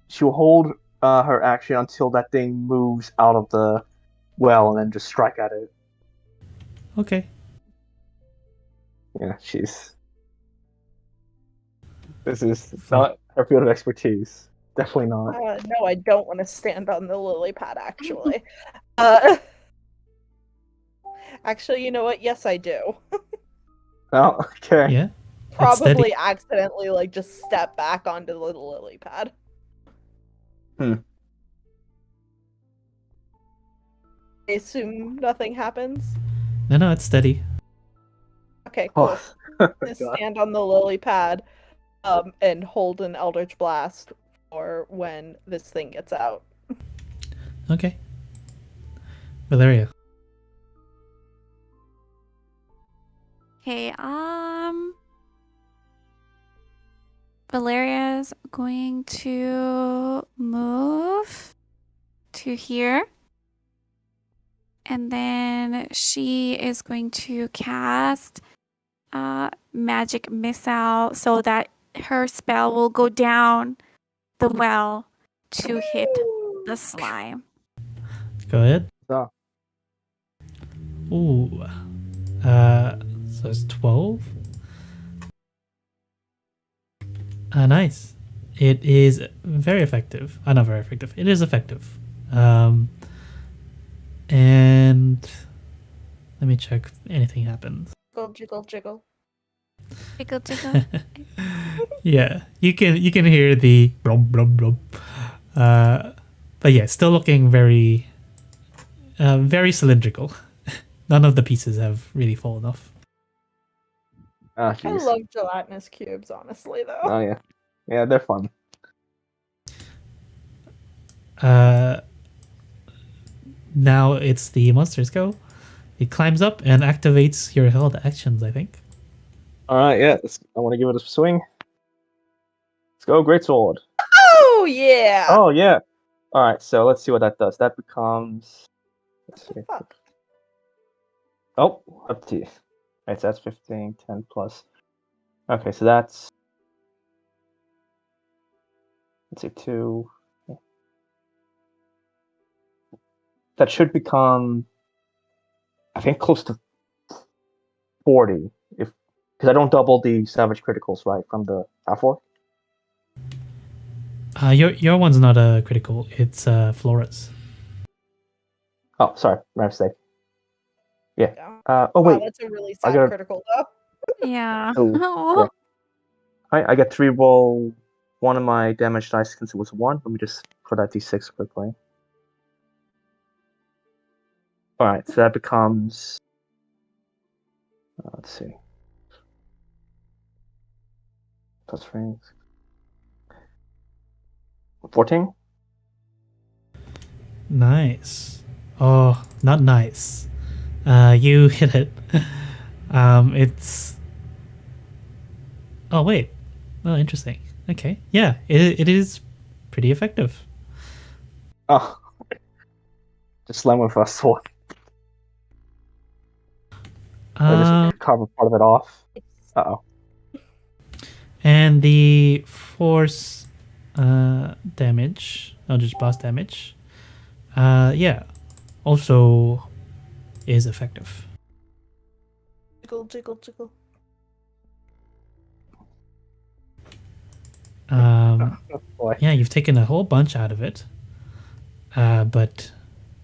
she'll hold her action until that thing moves out of the well, and then just strike at it. Okay. Yeah, this is not her field of expertise. Definitely not. No, I don't want to stand on the lily pad, actually. Actually, you know what? Yes, I do. Oh, okay. Yeah. Probably accidentally, like, just step back onto the lily pad. I assume nothing happens? No, it's steady. Okay, cool. Oh, Just stand on the lily pad and hold an Eldritch Blast for when this thing gets out. Okay. Valeria. Okay, Valeria's going to move to here. And then she is going to cast Magic Missile so that her spell will go down the well to hit the slime. Go ahead. So, Ooh. So it's 12. Nice. It is very effective. Not very effective. It is effective. And let me check if anything happens. Jiggle, jiggle, jiggle. Jiggle, jiggle. Yeah, you can hear the blub blub blub. But yeah, still looking very cylindrical. None of the pieces have really fallen off. ah, I jeez. love gelatinous cubes, honestly, though. Oh yeah, yeah, they're fun. Now it's the monster's go. It climbs up and activates your held actions, I think. All right, yeah. I want to give it a swing. Let's go, greatsword. Oh, yeah! Oh yeah. All right, so let's see what that does. That becomes. Let's see. Fuck. Oh, up to you. Right, so that's 15, 10 plus. Okay, so that's. Let's see, 2. That should become. I think close to 40, because I don't double the savage criticals, right, from the R4. Your one's not a critical. It's Flora's. Oh, sorry, my mistake. Yeah. Yeah. Oh wait, Wow, that's a really I sad gotta- critical, though. Yeah. Oh, yeah. I get 3 roll one of my damage dice since it was 1. Let me just put that d6 quickly. All right, so that becomes. Let's see. Plus rings. 14. Nice. Oh, not nice. You hit it. It's. Oh wait. Oh, interesting. Okay. Yeah, it is pretty effective. Oh, just slam with a sword. I just carve part of it off. Uh-oh. And the force damage, not just blast damage, yeah, also is effective. Jiggle, jiggle, jiggle. Oh, boy. Yeah, you've taken a whole bunch out of it, but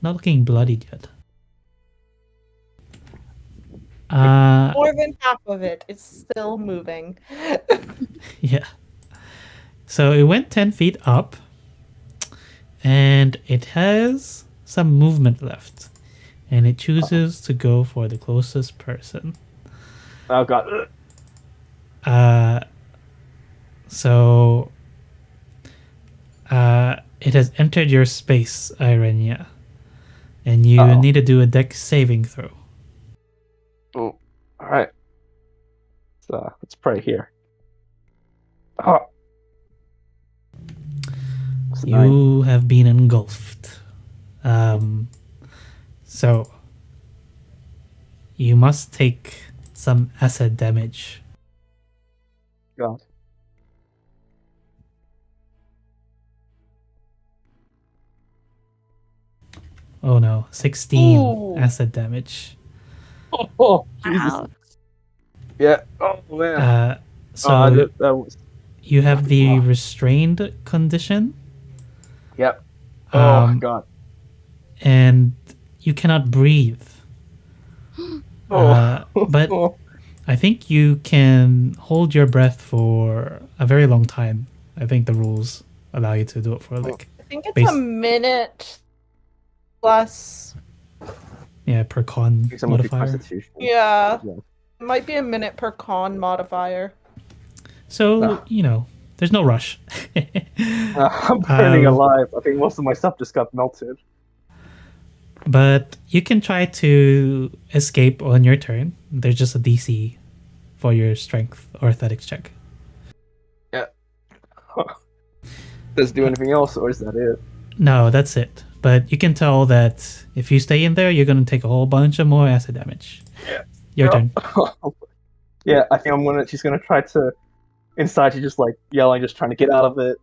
not looking bloodied yet. More than half of it is still moving. Yeah. So it went 10 feet up, and it has some movement left, and it chooses to go for the closest person. Oh god. So it has entered your space, Irenia, and you Uh-oh. need to do a dex saving throw. Oh, all right. Let's pray here. Oh. It's 9. You have been engulfed. So you must take some acid damage. God. Oh no, 16 Ooh. acid damage. Oh, Jesus. Wow. Yeah. Oh man. So that was. you have the Oh. restrained condition, Yep. Oh god. and you cannot breathe. Oh. But I think you can hold your breath for a very long time. I think the rules allow you to do it for like I think it's Base- a minute plus. per con Someone with modifier. Constitution. Yeah. Yeah. It might be a minute per con modifier. So there's no rush. I'm burning alive. I think most of my stuff just got melted. But you can try to escape on your turn. There's just a DC for your strength or athletics check. Yeah. Does it do anything else, or is that it? No, that's it. But you can tell that if you stay in there, you're going to take a whole bunch of more acid damage. Yeah. Your turn. Yeah, I think she's gonna try to. Inside, she's just like yelling, just trying to get out of it.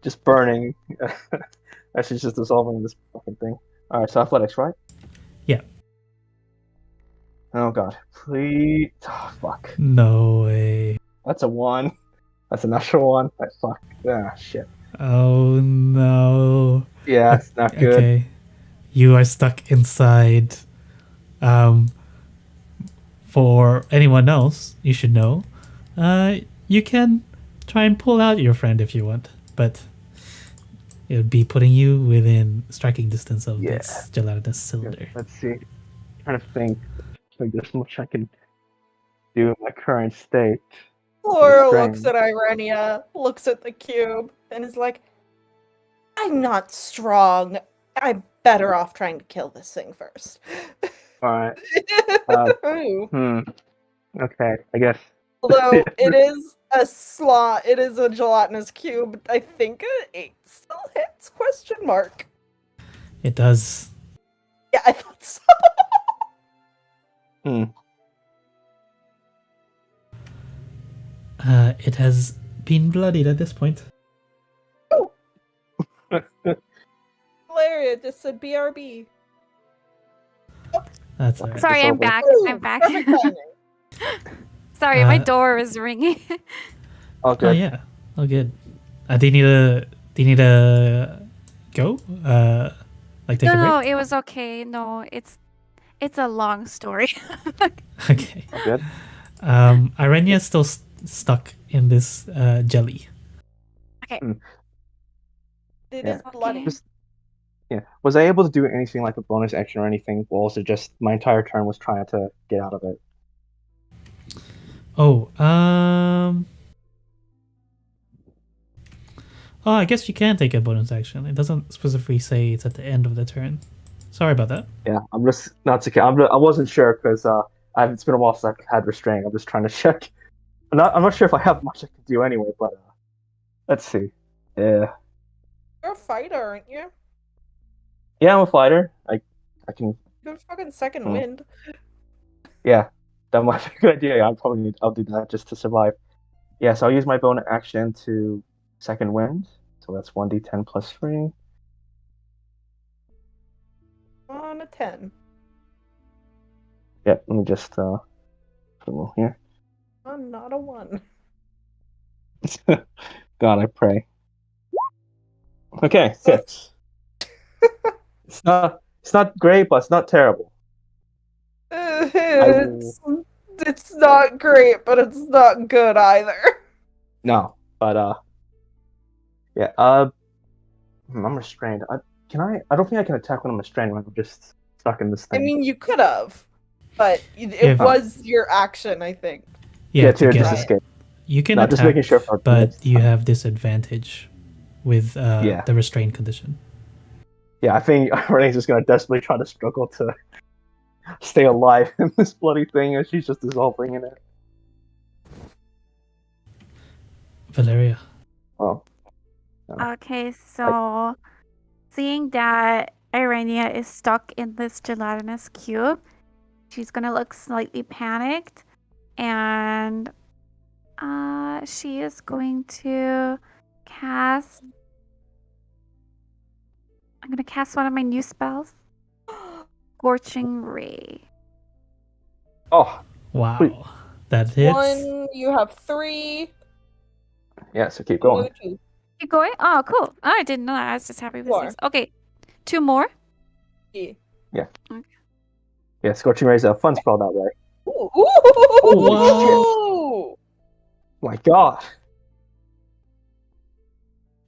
Just burning. As she's just dissolving this fucking thing. Alright, so athletics, right? Yeah. Oh god. Please. Oh, fuck. No way. That's a 1. That's a natural 1. Fuck. Ah, shit. Oh no. Yeah, it's not good. Okay. You are stuck inside. For anyone else, you should know, you can try and pull out your friend if you want, but it would be putting you within striking distance of this gelatinous cylinder. Let's see. I'm trying to think. Like, there's much I can do in my current state. Laura Restrained. looks at Irenia, looks at the cube, and is like, I'm not strong. I'm better off trying to kill this thing first. Alright. Ooh. Okay, I guess. Although it is a slot, it is a gelatinous cube. I think an 8 still hits? Question mark. It does. Yeah, I thought so. It has been bloodied at this point. Valeria just said BRB. That's alright. Sorry, I'm over. back. Ooh, I'm back. perfect timing. Sorry, my Uh, door is ringing. All Oh good. yeah. Oh good. Do you need to go? Like take a No, break? it was okay. No, it's a long story. Okay. All good. Irenia is still stuck in this jelly. It Yeah. is bloody. Just- Yeah. Was I able to do anything like a bonus action or anything? Or was it just my entire turn was trying to get out of it? Oh, oh, I guess you can take a bonus action. It doesn't specifically say it's at the end of the turn. Sorry about that. Yeah, I'm just not okay. I wasn't sure because it's been a while since I've had restraint. I'm just trying to check. I'm not sure if I have much I can do anyway, but let's see. Yeah. You're a fighter, aren't you? Yeah, I'm a fighter. I can. You're a fucking second Hmm. wind. Yeah, that might be a good idea. Yeah, I'll do that just to survive. Yeah, so I'll use my bonus action to second wind. So that's 1d10 plus 3. On a 10. Yeah, let me just put a little here. On not a 1. God, I pray. Okay, 6. It's not great, but it's not terrible. will- It's not great, but it's not good either. No, but yeah. I'm restrained. Can I? I don't think I can attack when I'm restrained. When I'm just stuck in this I thing. mean, you could have, but it Yeah. was your action, I think. Yeah, to to get just it. escape. You can No, attack, just making sure for but next you time. have disadvantage with Yeah. the restraint condition. Yeah, I think Renee's just gonna desperately try to struggle to stay alive in this bloody thing as she's just dissolving in it. Valeria. Oh. Okay, so seeing that Irenia is stuck in this gelatinous cube, she's gonna look slightly panicked, and she is going to cast. I'm gonna cast one of my new spells, Scorching Ray. Oh, Wow. Sweet. That hits. One, you have 3. yeah, so keep going. Another 2. Keep going. Oh, cool. Oh, I didn't know that. I was just happy with More. this. Okay, 2 more. Yeah, Scorching Ray's a fun spell that way. Ooh. Oh, my god.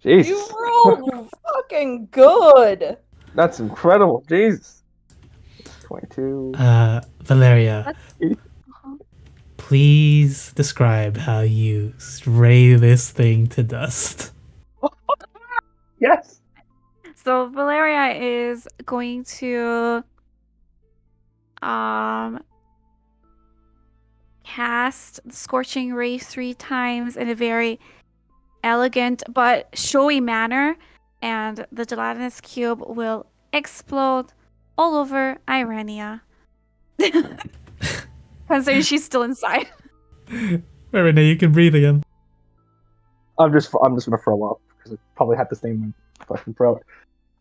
Jeez. You rolled fucking good. That's incredible. Jesus. 22. Valeria, please describe how you ray this thing to dust. Yes. So Valeria is going to cast the Scorching Ray 3 times in a very elegant but showy manner, and the gelatinous cube will explode all over Irenia. Considering she's still inside. Right now you can breathe again. I'm just gonna throw up because I probably had this thing in my fucking throat.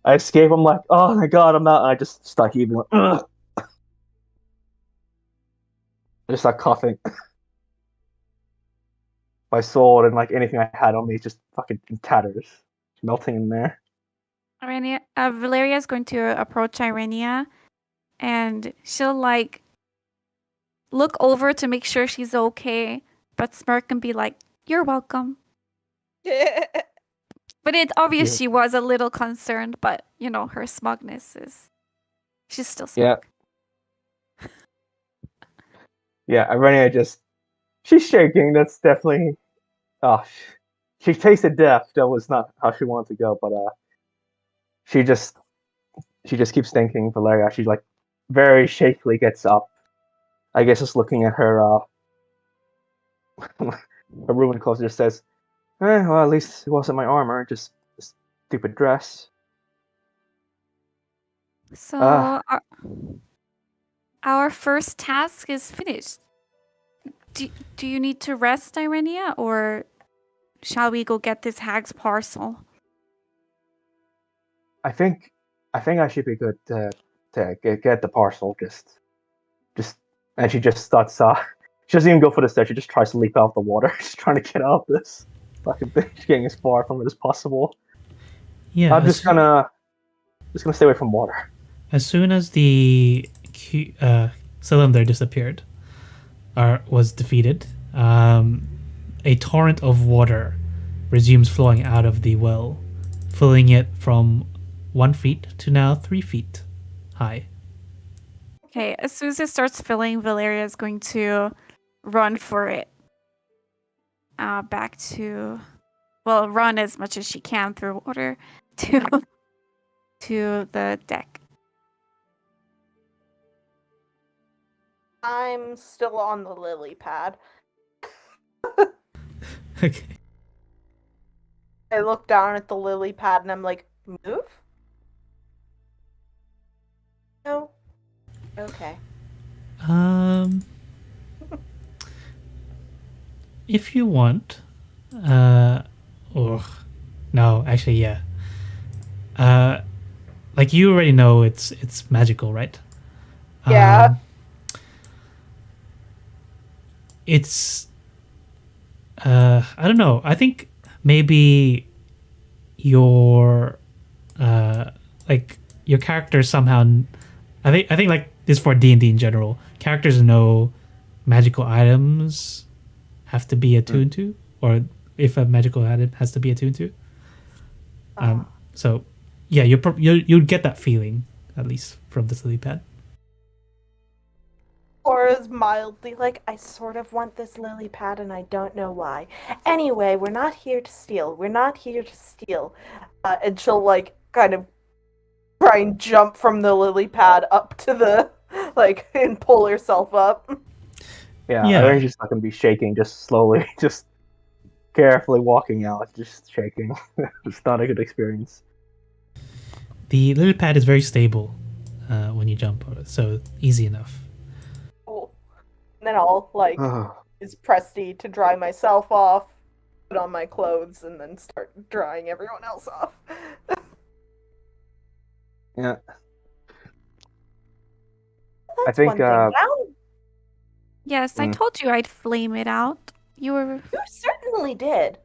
I escape. I'm like, oh my god, I'm not. And I just start heaving. Like, ugh. I just start coughing. My sword and like anything I had on me is just fucking in tatters, melting in there. Irenia, Valeria is going to approach Irenia, and she'll like look over to make sure she's okay, but smirk and be like, "You're welcome." But it's obvious Yeah. she was a little concerned, but you know, her smugness is she's still Yeah. smug. Yeah, Irenia just she's shaking. That's definitely. Oh, she tasted death. That was not how she wanted to go, but she just keeps thinking Valeria. She like very shakily gets up. I guess just looking at her her ruined clothes, just says, well, at least it wasn't my armor, just a stupid dress. So Ah. our first task is finished. Do you need to rest, Irenia, or shall we go get this hag's parcel? I think I should be good to get the parcel. Just, and she just starts. She doesn't even go for the stairs. She just tries to leap out of the water. She's trying to get out of this fucking thing. She's getting as far from it as possible. Yeah. I'm just gonna stay away from water. As soon as the cylinder disappeared, or was defeated, a torrent of water resumes flowing out of the well, filling it from 1 feet to now 3 feet high. Okay, as soon as it starts filling, Valeria is going to run for it. Back to, well, run as much as she can through water to the deck. I'm still on the lily pad. Okay. I look down at the lily pad and I'm like, move? No. Okay. If you want, or no, actually, yeah. Like you already know, it's magical, right? Yeah. It's I don't know. I think maybe your like your character somehow. I think like this is for D&D in general. Characters know magical items have to be attuned to, or if a magical item has to be attuned to. So, yeah, you'd get that feeling, at least, from this lily pad. Or is mildly like, I sort of want this lily pad and I don't know why. Anyway, we're not here to steal. We're not here to steal. And she'll like kind of try and jump from the lily pad up to the like and pull herself up. Yeah, Yeah. Irene's just not gonna be shaking, just slowly, just carefully walking out, just shaking. It's not a good experience. The lily pad is very stable when you jump on it, so easy enough. Cool. And then I'll like use Presty to dry myself off, put on my clothes, and then start drying everyone else off. Yeah. I That's think one thing down. Yes, I told you I'd flame it out. You were. You certainly did.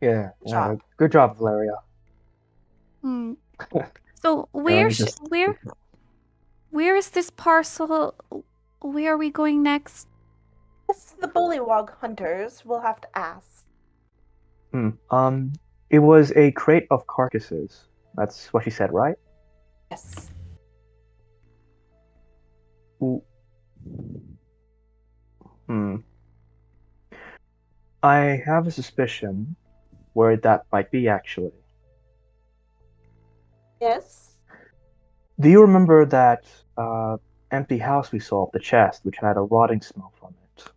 yeah, job. good job, Valeria. Hmm. So Irene's just- where is this parcel? Where are we going next? Yes, the bullywog hunters will have to ask. It was a crate of carcasses. That's what she said, right? Yes. Ooh. I have a suspicion where that might be, actually. Yes. Do you remember that empty house we saw of the chest, which had a rotting smell from it?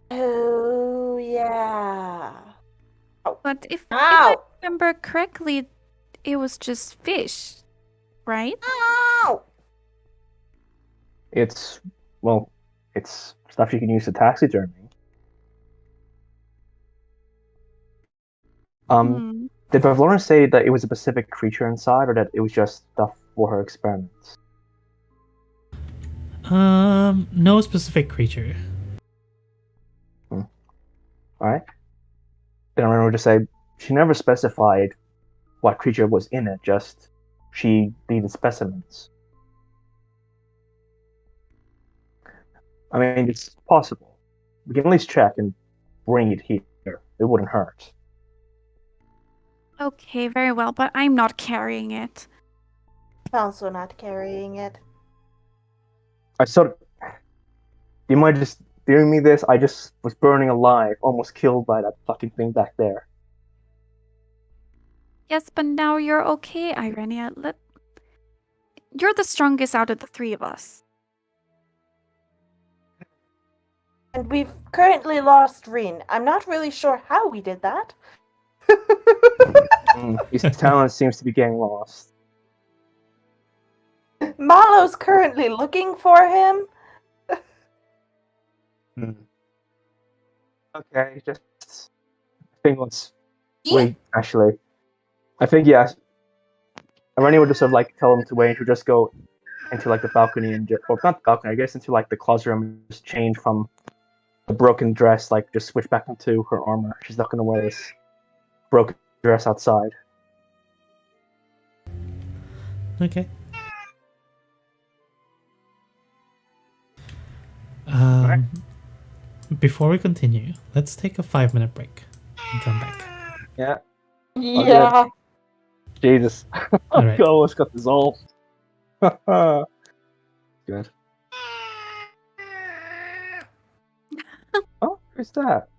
Oh, yeah. But if Ow! I remember correctly, it was just fish, right? Ow! It's stuff you can use to taxidermy. Did Bavlorna say that it was a specific creature inside, or that it was just stuff for her experiments? No specific creature. Alright. Then I remember to say she never specified what creature was in it, just she needed specimens. I mean, it's possible. We can at least check and bring it here. It wouldn't hurt. Okay, very well, but I'm not carrying it. Also not carrying it. You might just doing me this. I just was burning alive, almost killed by that fucking thing back there. Yes, but now you're okay, Irenia. You're the strongest out of the three of us. And we've currently lost Rin. I'm not really sure how we did that. His talent seems to be getting lost. Malo's currently looking for him. Okay, just I think let's wait. Actually, I think yes. Irene would just sort of like tell him to wait. He'll just go into like the balcony and or not the balcony. I guess into like the closet room and just change from the broken dress. Like just switch back into her armor. She's not gonna wear this broken dress outside. Okay. Alright. Before we continue, let's take a 5-minute break and come back. Yeah. Yeah. Jesus. All right. I almost got dissolved. Good. Oh, who's that?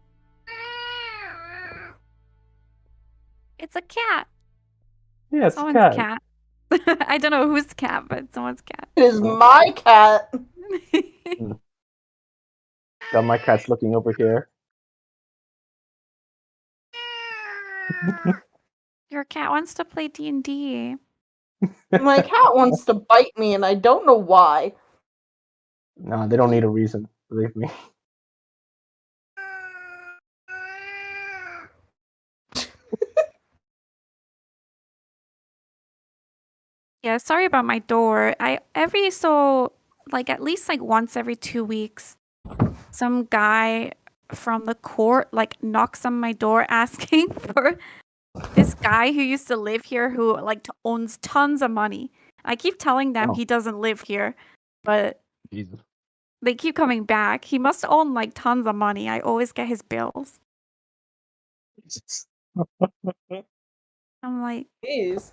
It's a cat. Yeah, it's Someone's a cat. I don't know whose cat, but someone's cat. It is my cat. Got my cat's looking over here. Your cat wants to play D&D. My cat wants to bite me, and I don't know why. No, they don't need a reason. Believe me. Yeah, sorry about my door. At least like once every 2 weeks, some guy from the court like knocks on my door asking for this guy who used to live here who like owns tons of money. I keep telling them Oh. he doesn't live here, but Jesus. they keep coming back. He must own like tons of money. I always get his bills. I'm like, Jeez.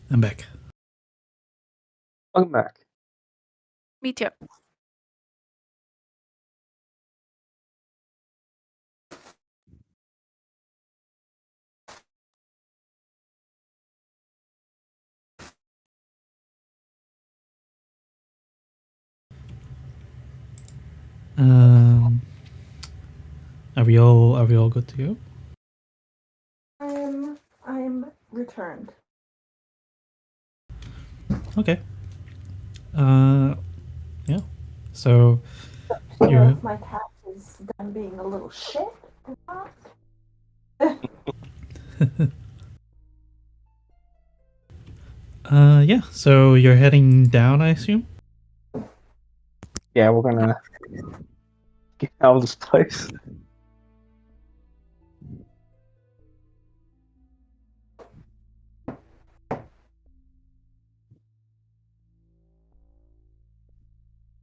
I'm back. Welcome back. me too. Um, are we all good to go? I'm returned. Okay. Yeah. So So you're if my cat is done being a little shit or not. yeah. So you're heading down, I assume. Yeah, we're gonna get out of this place.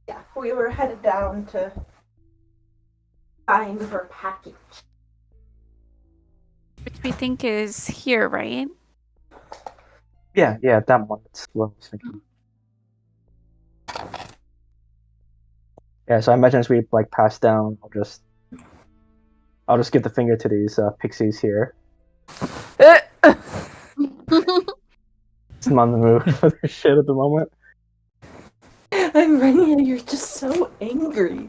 Yeah, we were headed down to find her package. Which we think is here, right? Yeah, that one. That's what I was thinking. Yeah, so I imagine as we like pass down, I'll just give the finger to these pixies here. It's not on the move for their shit at the moment. Irenia, you're just so angry.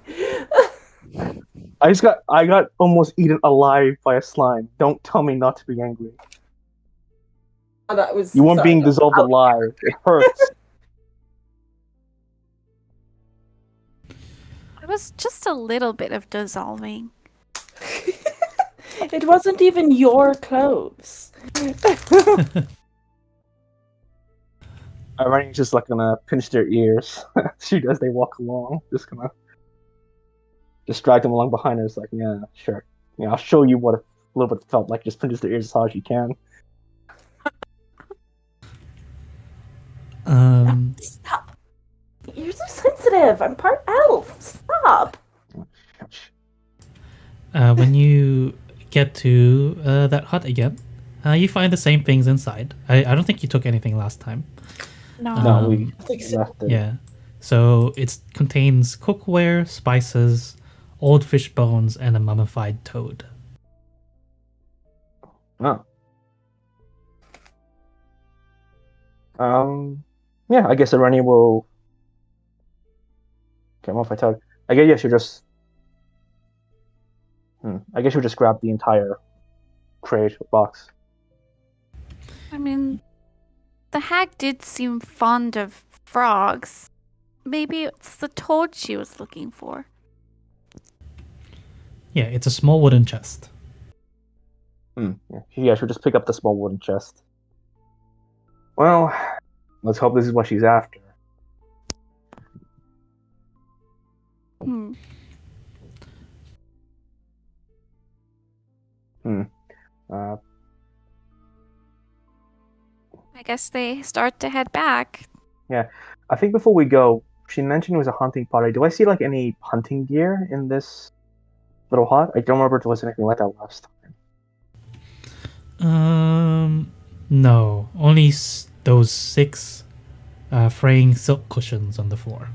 I got almost eaten alive by a slime. Don't tell me not to be angry. Oh, that was You weren't sorry, being that was dissolved out. alive. It hurts. It was just a little bit of dissolving. It wasn't even your clothes. Irenia's just like gonna pinch their ears. She does. They walk along. Just gonna drag them along behind her. It's like, yeah, sure. Yeah, I'll show you what a little bit felt like. Just pinches their ears as hard as you can. Stop. You're so sensitive. I'm part elf. Stop. When you get to that hut again, you find the same things inside. I don't think you took anything last time. No. No, we I think so. left it. Yeah. So it contains cookware, spices, old fish bones, and a mummified toad. Oh. Yeah, I guess Irenia will. Okay, what if I tell? I guess you just. I guess you just grab the entire crate or box. I mean, the hag did seem fond of frogs. Maybe it's the toad she was looking for. Yeah, it's a small wooden chest. Yeah, she'll just pick up the small wooden chest. Well, let's hope this is what she's after. Hmm. I guess they start to head back. I think before we go, she mentioned it was a hunting party. Do I see like any hunting gear in this little hut? I don't remember if there was anything like that last time. No, only those 6 fraying silk cushions on the floor.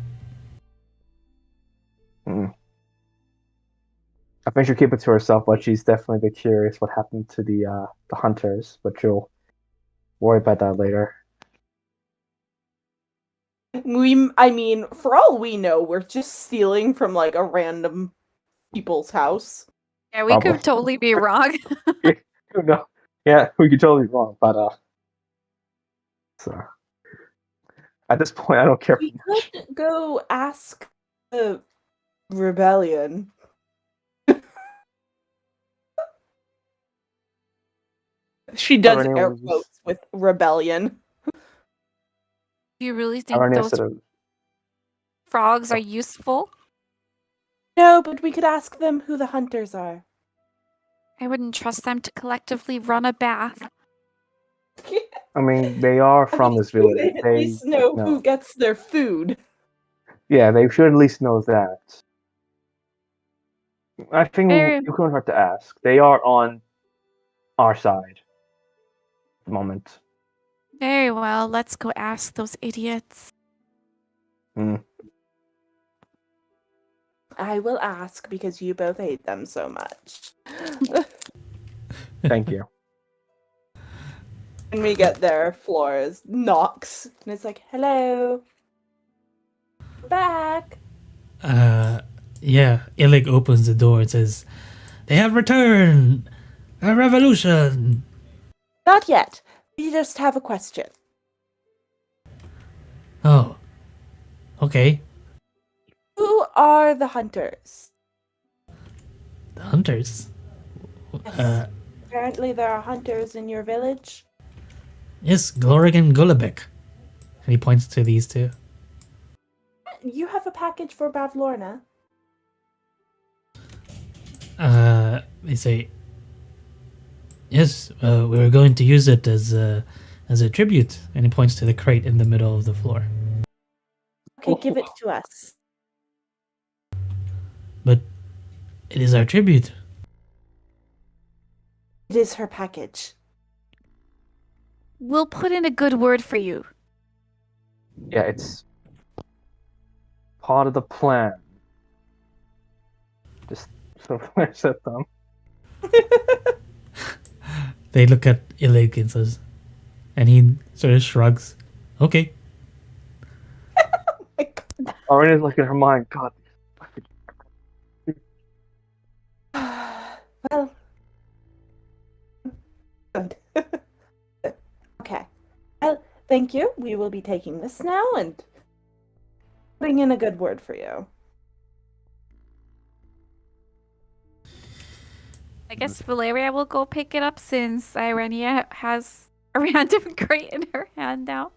I think she'll keep it to herself, but she's definitely a bit curious what happened to the hunters. But she'll worry about that later. I mean, for all we know, we're just stealing from like a random people's house. Yeah, we Probably. could totally be wrong. No, yeah, we could totally be wrong, but so at this point, I don't care. We could go ask the rebellion. She does Irenia air was- quotes with rebellion. Do you really think Irenia those said it- frogs are useful? No, but we could ask them who the hunters are. I wouldn't trust them to collectively run a bath. I mean, they are from this village. They at They least know know. who gets their food. Yeah, they should at least know that. I think Very- you couldn't hurt to ask. They are on our side at the moment. Very well, let's go ask those idiots. I will ask because you both hate them so much. Thank you. When we get there, Flores knocks and it's like, "Hello, back." Yeah, Illig opens the door and says, "They have returned! A revolution!" Not yet. We just have a question. Oh. Okay. Who are the hunters? The hunters. Yes. Apparently, there are hunters in your village. Yes, Glorig and Gulabek. And he points to these 2. you have a package for Bavlorna. They say, yes, we were going to use it as a tribute. And he points to the crate in the middle of the floor. Okay, give it to us. But it is our tribute. It is her package. We'll put in a good word for you. Yeah, it's part of the plan. Just sort of flares at them. They look at Illig and says, and he sort of shrugs. Okay. Arena's like in her mind, God. Well, good. Okay. Well, thank you. We will be taking this now and putting in a good word for you. I guess Valeria will go pick it up since Irenia has a random crate in her hand now.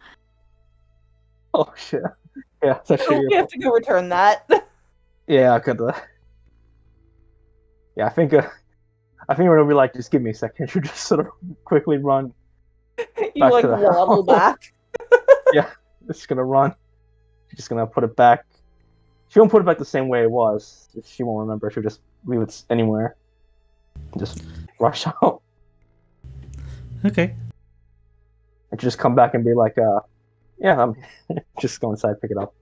Oh shit. Yeah, it's actually We have to go return that. yeah, I could. Yeah, I think we'll be like, just give me a second. You just sort of quickly run. You Back like to the waddle house. back. Yeah, just gonna run. She's just gonna put it back. She won't put it back the same way it was. She won't remember. She'll just leave it anywhere. And just rush out. Okay. And she'll just come back and be like, yeah, I'm just go inside, pick it up.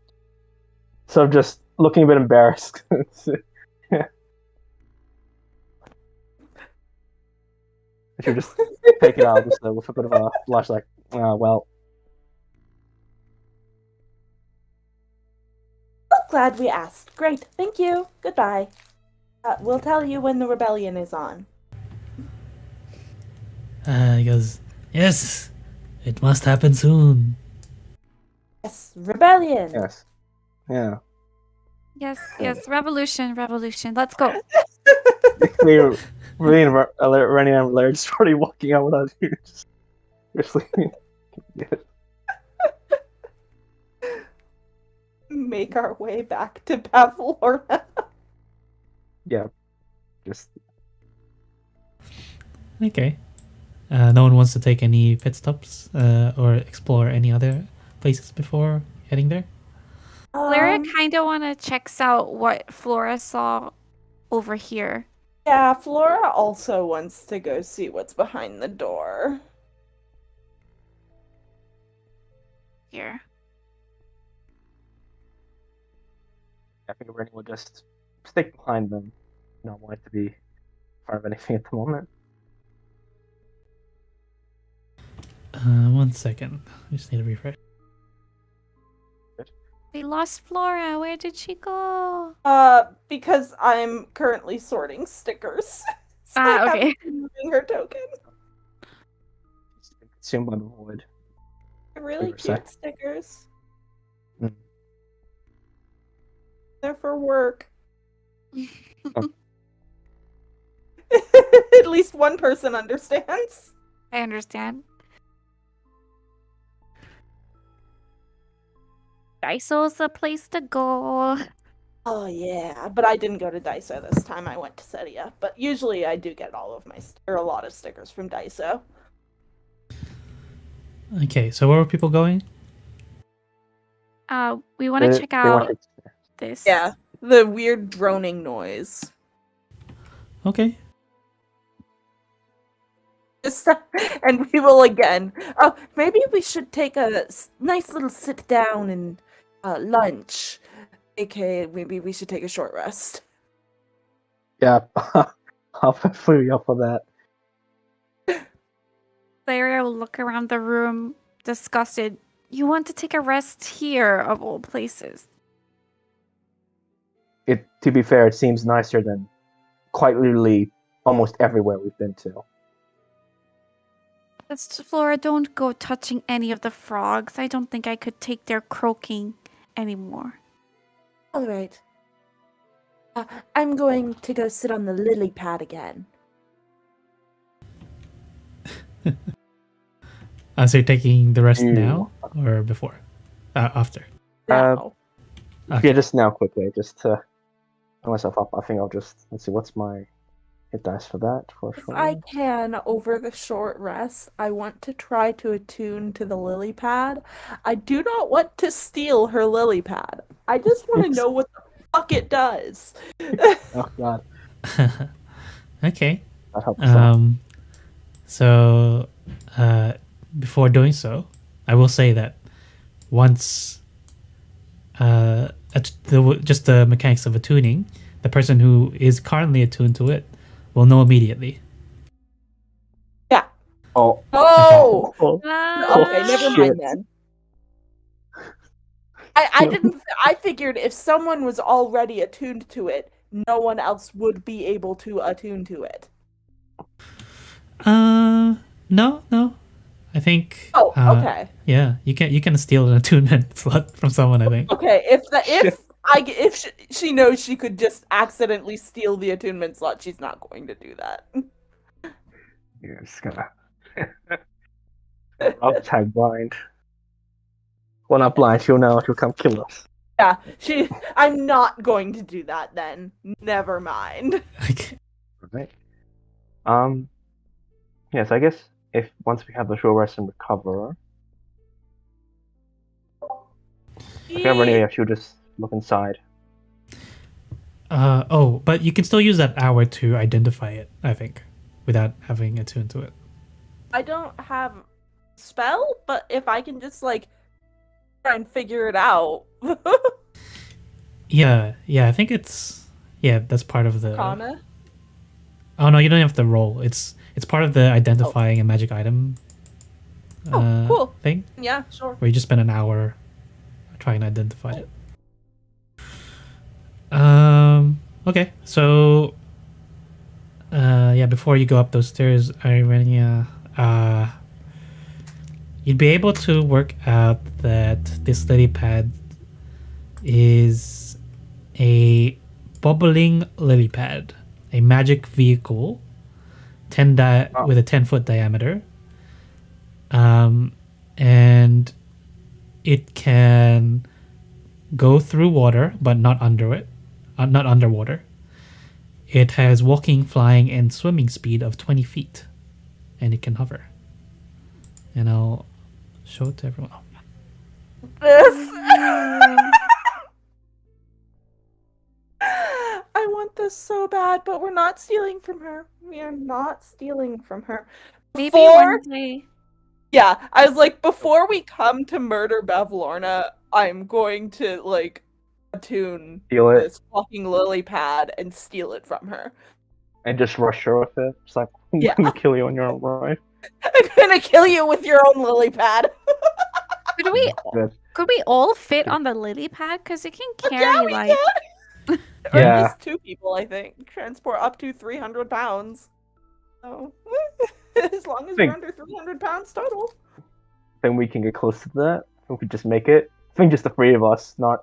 So I'm just looking a bit embarrassed. Yeah. She'll just take it out just with a bit of a blush, like, well, Oh, glad we asked. Great. Thank you. Goodbye. We'll tell you when the rebellion is on. He goes, yes, it must happen soon. Yes, rebellion. yes. Yeah. Yes, revolution. Let's go. Clear, really, Rennie and Larry just already walking out without you. Just leaving. Make our way back to Bavlorna. Yeah. Just Okay. No one wants to take any pit stops or explore any other places before heading there? Valeria kind of want to checks out what Flora saw over here. Yeah, Flora also wants to go see what's behind the door. Here. I think Rennie will just stick behind them. Not want it to be in front of anything at the moment. 1 second. I just need to refresh. We lost Flora. Where did she go? Because I'm currently sorting stickers. So Ah, I okay. haven't been moving her token. It's been consumed by the void. Really Give her a cute stickers. Mm. They're for work. Oh. At least one person understands. I understand. Daiso's the place to go. Oh yeah, but I didn't go to Daiso this time. I went to Setia. But usually I do get all of my or a lot of stickers from Daiso. Okay, so where were people going? We want to check They want out this. Yeah, the weird droning noise. Okay. And we will again. Oh, maybe we should take a nice little sit down and lunch. AKA, maybe we should take a short rest. Yeah, I'll definitely be up for that. Valeria will look around the room, disgusted. You want to take a rest here, of all places. To be fair, it seems nicer than quite literally almost everywhere we've been to. Just, Flora, don't go touching any of the frogs. I don't think I could take their croaking anymore. All right. I'm going to go sit on the lily pad again. So you're taking the rest Ew. now or before? After? Now. Okay. Yeah, just now quickly, just to put myself up. I think I'll just let's see what's my hit dice for that for If sure. I can, over the short rest, I want to try to attune to the lily pad. I do not want to steal her lily pad. I just want to know what the fuck it does. Oh god, Okay. that helps. Some. So, before doing so, I will say that once just the mechanics of attuning, the person who is currently attuned to it will know immediately. Yeah. Oh, Oh! oh, Okay, never shit. mind then. I didn't. I figured if someone was already attuned to it, no one else would be able to attune to it. No. I think. Oh, okay. Yeah, you can steal an attunement slot from someone. I think. Okay, if she knows she could just accidentally steal the attunement slot, she's not going to do that. Yeah, it's gonna. I'll tag blind. Well, not blind. She'll know. She'll come kill us. Yeah, I'm not going to do that then. Never mind. Okay. Right. Yes, I guess if once we have the short rest and recover, okay, she'll just look inside. But you can still use that hour to identify it. I think, without having attuned to it. I don't have spell, but if I can just like try and figure it out. Yeah. I think that's part of the. Kana? Oh no, you don't have to roll. It's part of the identifying a magic item. Cool. Thing Yeah, sure. where you just spend an hour trying to identify it. Okay, so before you go up those stairs, Irenia, you'd be able to work out that this lily pad is a bubbling lily pad, a magic vehicle, with a 10-foot diameter, and it can go through water, but not not underwater. It has walking, flying, and swimming speed of 20 feet, and it can hover. And I'll show it to everyone. This. I want this so bad, but we're not stealing from her. We are not stealing from her. Maybe one day. Yeah, I was like, before we come to murder Bavlorna, I'm going to like attune this fucking lily pad and steal it from her. And just rush her with it. It's like, I'm gonna kill you on your own right. I'm gonna kill you with your own lily pad. Could we all fit on the lily pad? Because it can carry Yeah, we like. can. Or at least 2 people, I think. Transport up to 300 pounds. So, as long as we're under 300 pounds total. Then we can get close to that. We could just make it. I think just the 3 of us, not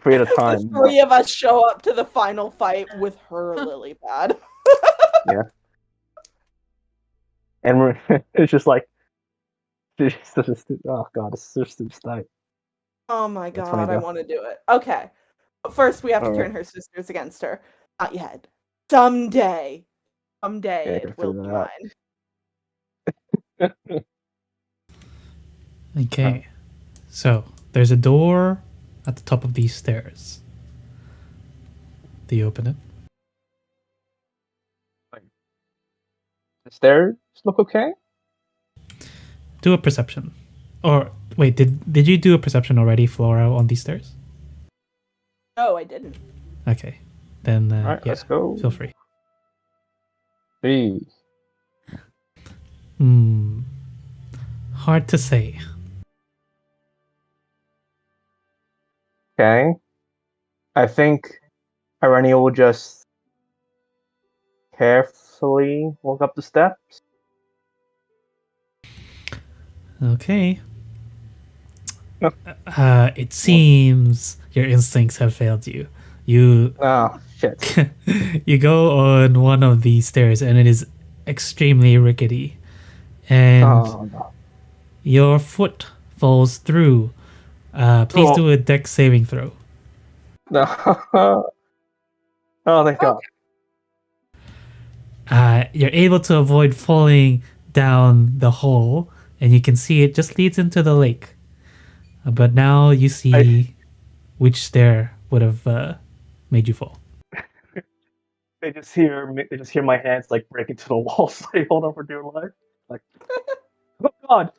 3 at a time. The 3 of us show up to the final fight with her lily pad. Yeah. And it's just like, oh god, it's just too tight. Oh my god, I want to do it. Okay. But first, we have to turn her sisters against her. Not yet. Someday it will be mine. Okay. So, there's a door at the top of these stairs. Do you open it? The stairs look okay? Do a perception. Or, wait, did you do a perception already, Flora, on these stairs? No, I didn't. Okay. Then, Alright, let's go. Feel free. 3. Hard to say. Okay. I think Irenia will just carefully walk up the steps. Okay. It seems your instincts have failed you. Oh, shit. You go on one of these stairs and it is extremely rickety. And your foot falls through. Please do a dex saving throw. No. Oh, thank God. You're able to avoid falling down the hole, and you can see it just leads into the lake. But now you see which stair would have made you fall. They just hear my hands like break into the walls. Like, hold on for dear life. Like, oh God.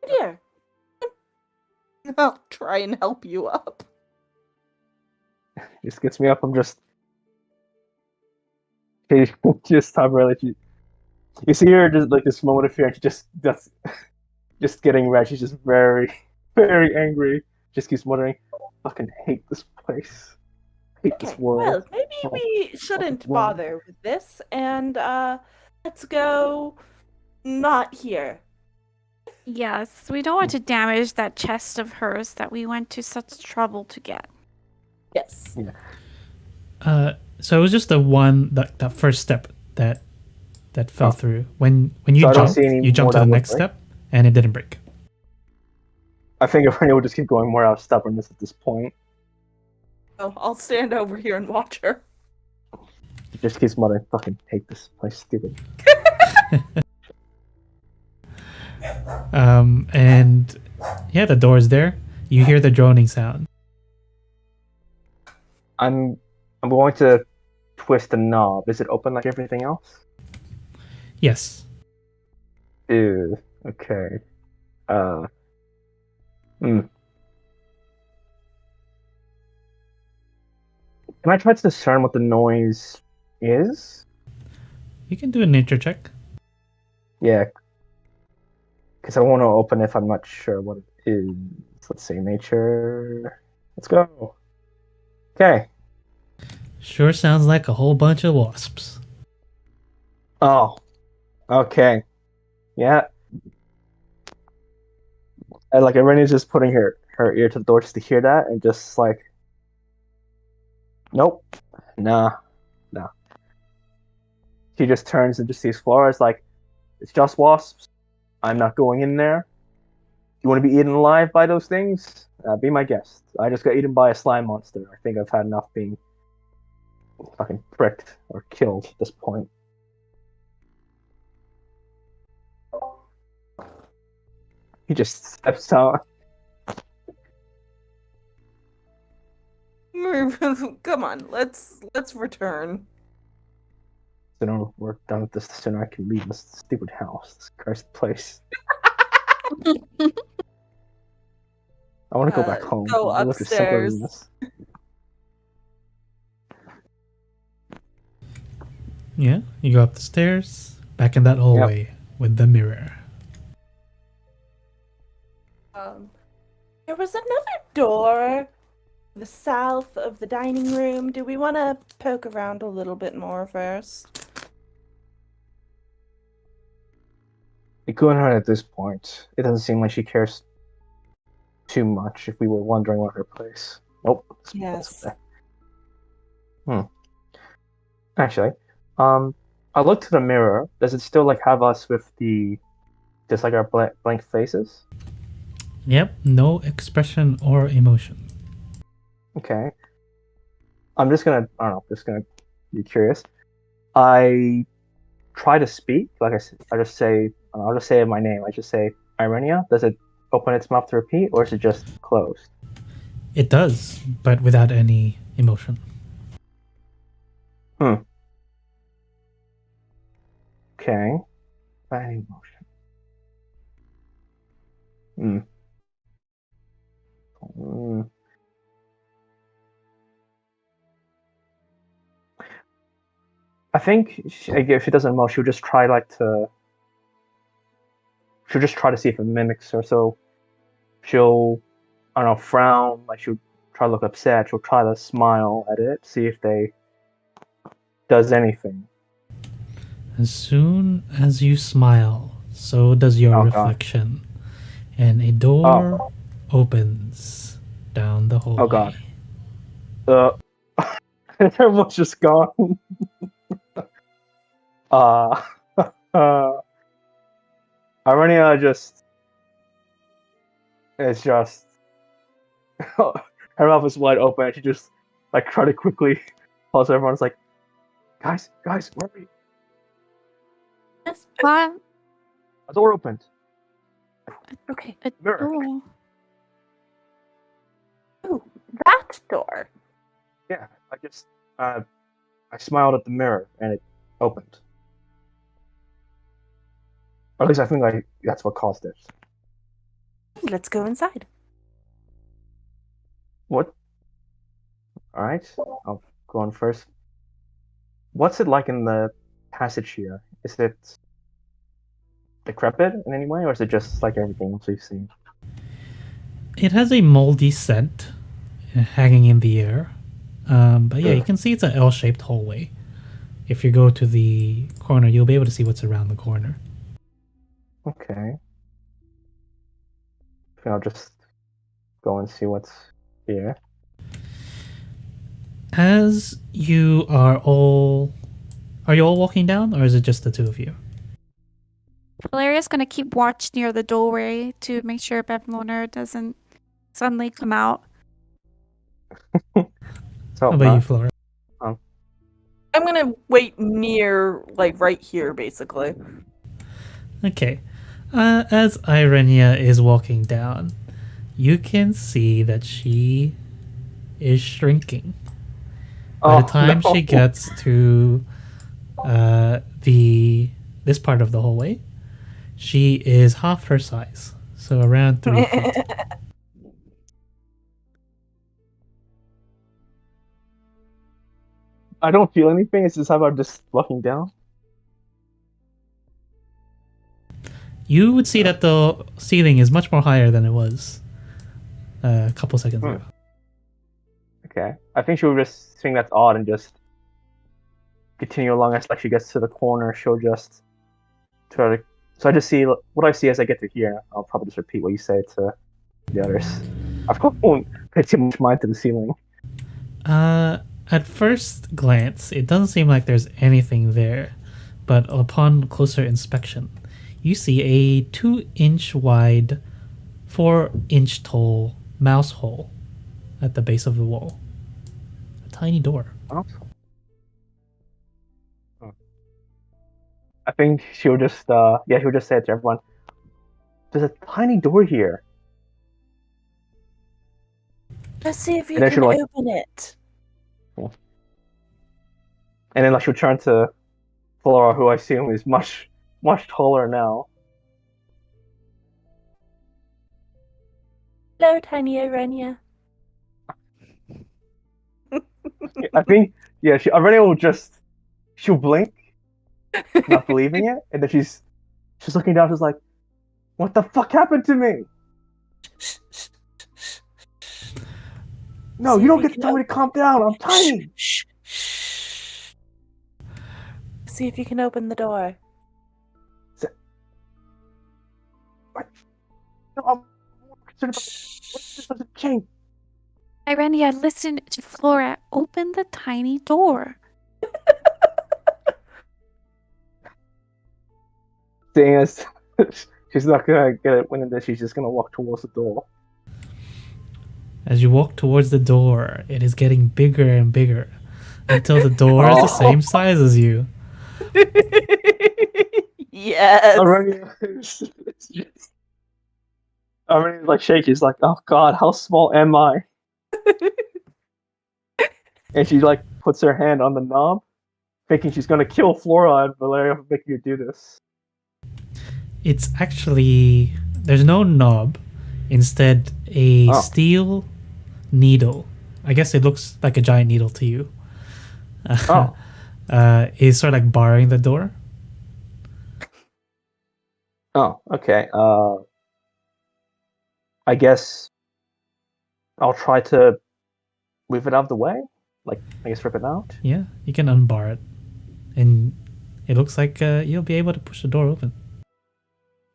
Dear. I'll try and help you up. Just gets me up. I'm just. She just stop really. You see her just like this moment of fear. And she just getting red. She's just very, very angry. Just keeps muttering, "Fucking hate this place. Hate this Okay, world." well, maybe Oh, we shouldn't world. bother with this, and let's go not here. Yes, we don't want to damage that chest of hers that we went to such trouble to get. Yes. So it was just that first step that fell Oh. through. When you So I don't jumped, see any you jumped more to the that would next break? step, and it didn't break. I think Arena would just keep going more out of stubbornness at this point. Oh, I'll stand over here and watch her. She just keeps muttering, "Fucking hate this place. Stupid." And yeah, the door's there. You hear the droning sound. I'm going to twist the knob. Is it open like everything else? Yes. Ew. Okay. Can I try to discern what the noise is? You can do a nature check. Yeah. Because I want to open if I'm not sure what it is. Let's say nature. Let's go. Okay. Sure sounds like a whole bunch of wasps. Oh. Okay. Yeah. And like Irene's just putting her ear to the door just to hear that, and just like, nope, nah. She just turns and just sees Flora. Like, it's just wasps. I'm not going in there. You want to be eaten alive by those things? Be my guest. I just got eaten by a slime monster. I think I've had enough being fucking pricked or killed at this point. He just steps out. Come on, let's return. The sooner we're done with this, the sooner I can leave this stupid house, this cursed place. I want to go back home. Go I live simpler than upstairs. this. Yeah, you go up the stairs, back in that hallway with the mirror. There was another door to the south of the dining room. Do we want to poke around a little bit more first? It couldn't hurt at this point. It doesn't seem like she cares too much if we were wondering what her place. Nope. Yes. Actually, I looked to the mirror. Does it still like have us with the just like our blank faces? Yep, no expression or emotion. Okay. I don't know, just gonna be curious. I try to speak, like I'll just say my name. I just say Irenia. Does it open its mouth to repeat, or is it just closed? It does, but without any emotion. Okay. Without any emotion. I think if she doesn't know, she'll just try she'll just try to see if it mimics her. So she'll, I don't know, frown, like she'll try to look upset. She'll try to smile at it, see if they does anything. As soon as you smile, so does your Oh, God. reflection. And a door opens down the hallway. Oh, God. Everyone's just gone. Irenia is just her mouth is wide open, and she just like try to quickly pause. Everyone's like, guys, where are we? What? A door opened. Okay. A Mirror. door. Ooh, that door. Yeah, I smiled at the mirror and it opened. Or at least I think that's what caused it. Let's go inside. What? All right, I'll go on first. What's it like in the passage here? Is it decrepit in any way, or is it just like everything else we've seen? It has a moldy scent hanging in the air. But yeah, you Ugh. can see it's an L-shaped hallway. If you go to the corner, you'll be able to see what's around the corner. Okay. I think I'll just go and see what's here. As you are you all walking down, or is it just the two of you? Valeria's gonna keep watch near the doorway to make sure Bevloner doesn't suddenly come out. So, How about you, Flora? I'm gonna wait near, like, right here, basically. Okay. As Irenia is walking down, you can see that she is shrinking. By the time no. she gets to this part of the hallway, she is half her size, so around 3 feet. I don't feel anything. It's just how about just walking down. You would see that the ceiling is much more higher than it was a couple seconds ago. Okay. I think she'll just think that's odd and just continue along as like she gets to the corner. She'll just try to. So I just see what I see as I get to here. I'll probably just repeat what you say to the others. Of course, I won't pay too much mind to the ceiling. At first glance, it doesn't seem like there's anything there, but upon closer inspection, you see a 2-inch wide, 4-inch tall mouse hole at the base of the wall. A tiny door. I think she'll just she'll just say it to everyone. There's a tiny door here. Let's see if you And then can she'll, like- open it. And then like she'll turn to Flora, who I assume is much taller now. Hello, tiny Irenia. I think Aurelia will she'll blink, not believing it, and then she's looking down. She's like, "What the fuck happened to me?" No, See you if don't you get to can tell me to calm down. I'm tiny. Shh. See if you can open the door. No, I'm more concerned about what this doesn't change. Irenia, listen to Flora. Open the tiny door. Seeing as she's not gonna get it when she's just gonna walk towards the door. As you walk towards the door, it is getting bigger and bigger until the door is the same size as you. Yes. Aurelia's like shaky. She's like, "Oh God, how small am I?" And she like puts her hand on the knob, thinking she's gonna kill Flora and Valeria for making her do this. It's actually, there's no knob. Instead, a steel needle. I guess it looks like a giant needle to you. Is sort of like barring the door. Oh, okay. I guess I'll try to move it out of the way. Like, I guess rip it out. Yeah, you can unbar it. And it looks like you'll be able to push the door open.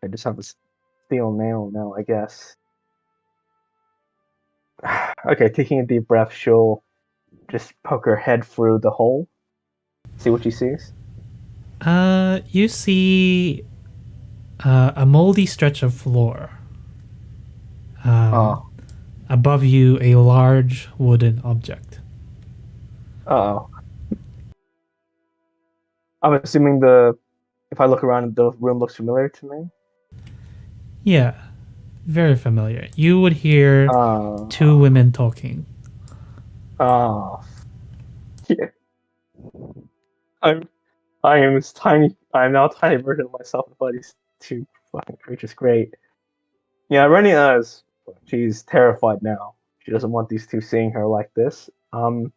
I just have a steel nail now, I guess. Okay, taking a deep breath, she'll just poke her head through the hole. See what she sees. You see a moldy stretch of floor. above you a large wooden object. Uh-oh. I'm assuming if I look around, the room looks familiar to me. Yeah, very familiar. You would hear Uh, two women talking. Oh, yeah. I am this tiny. I'm now a tiny version of myself by these two fucking creatures. Great. Yeah, Renia is. She's terrified now. She doesn't want these two seeing her like this. Hmm.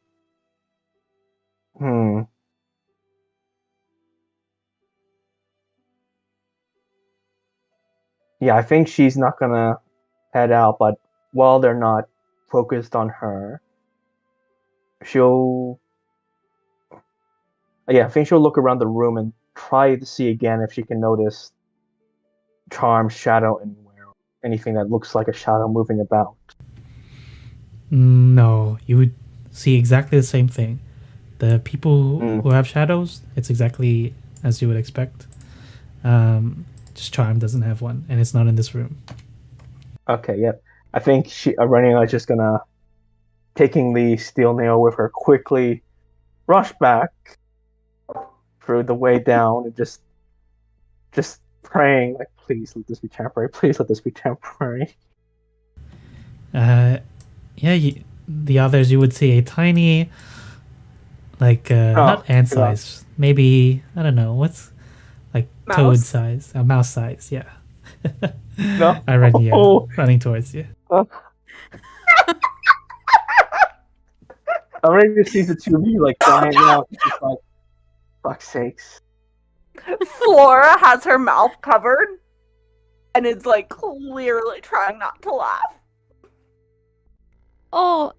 Yeah, I think she's not gonna head out, but while they're not focused on her, she'll. Yeah, I think she'll look around the room and try to see again if she can notice charm, shadow anywhere, anything that looks like a shadow moving about. No, you would see exactly the same thing. The people Mm. who have shadows, it's exactly as you would expect. Just Charm doesn't have one, and it's not in this room. Okay, yep. I think Renia is just gonna, taking the steel nail with her, quickly rush back through the way down and just praying, like, please let this be temporary. Please let this be temporary. Yeah, the others you would see a tiny, like not ant God. size, maybe I don't know what's like Mouse? toad size, mouse size. Yeah. No. Irenia Oh. running towards you. Renia sees the two of you like giant now. She's just like, fuck's sakes. Flora has her mouth covered and is like clearly trying not to laugh. Oh,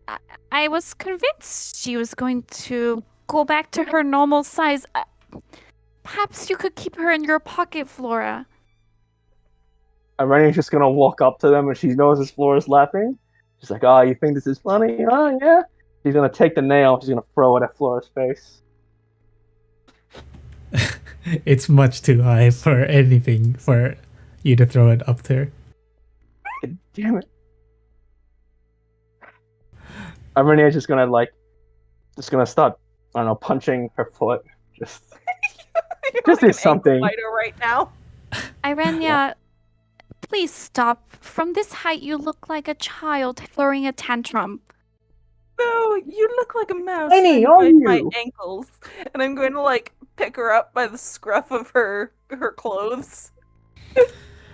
I was convinced she was going to go back to her normal size. Perhaps you could keep her in your pocket, Flora. Renia's just gonna walk up to them and she notices Flora's laughing. She's like, oh, you think this is funny? Oh, yeah. She's gonna take the nail, she's gonna throw it at Flora's face. It's much too high for anything for you to throw it up to her. God damn it. Renia's just gonna start, I don't know, punching her foot. Just You're do an something. ankle biter right now. Irenia, please stop. From this height, you look like a child throwing a tantrum. No, you look like a mouse Penny, trying to are bite my you? ankles, and I'm going to like pick her up by the scruff of her clothes.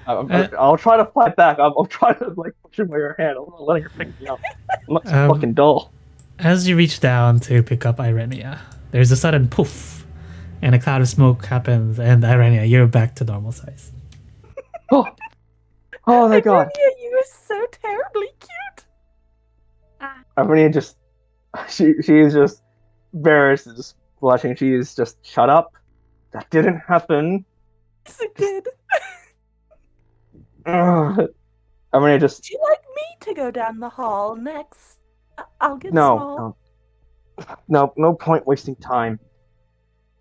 I'll try to fight back. I'll try to like push away her hand. I'm not letting her pick me up. I'm not so fucking dull. As you reach down to pick up Irenia, there's a sudden poof, and a cloud of smoke happens, and Irenia, you're back to normal size. Oh my god. Irenia, you are so terribly cute. Irenia just she is just embarrassed, just blushing. She is just shut up. That didn't happen. Yes, it did. Irenia just Would you like me to go down the hall next? I'll get no point wasting time.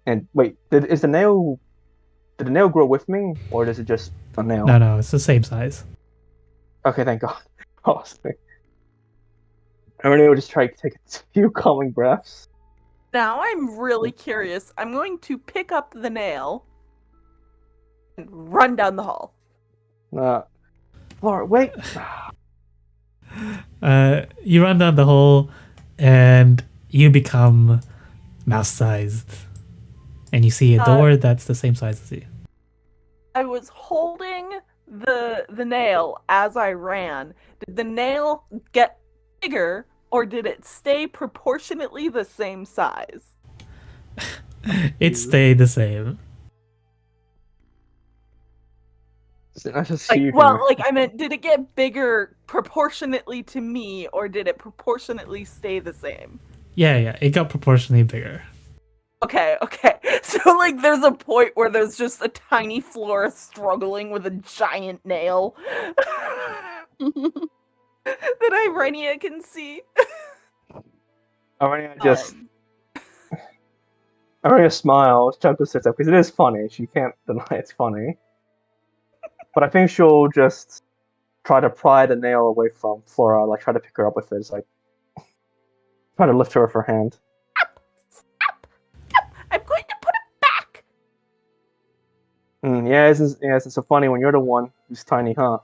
And wait, did the nail grow with me, or does it just a nail? No, it's the same size. Okay, thank God. Awesome. Irenia will just try to take a few calming breaths. Now I'm really curious. I'm going to pick up the nail and run down the hall. Flora, wait. You run down the hole, and you become mouse-sized, and you see a door that's the same size as you. I was holding the nail as I ran. Did the nail get bigger, or did it stay proportionately the same size? It stayed the same. That's just Like, huge. well, like I meant, did it get bigger proportionately to me, or did it proportionately stay the same? Yeah, it got proportionally bigger. Okay. So, like, there's a point where there's just a tiny Flora struggling with a giant nail that Irenia can see. Irenia smiles, chuckles, sits up because it is funny. She can't deny it's funny. But I think she'll just try to pry the nail away from Flora, like try to pick her up with it. It's like try to lift her with her hand. Stop! I'm going to put it back! Yeah, isn't so funny when you're the one who's tiny, huh?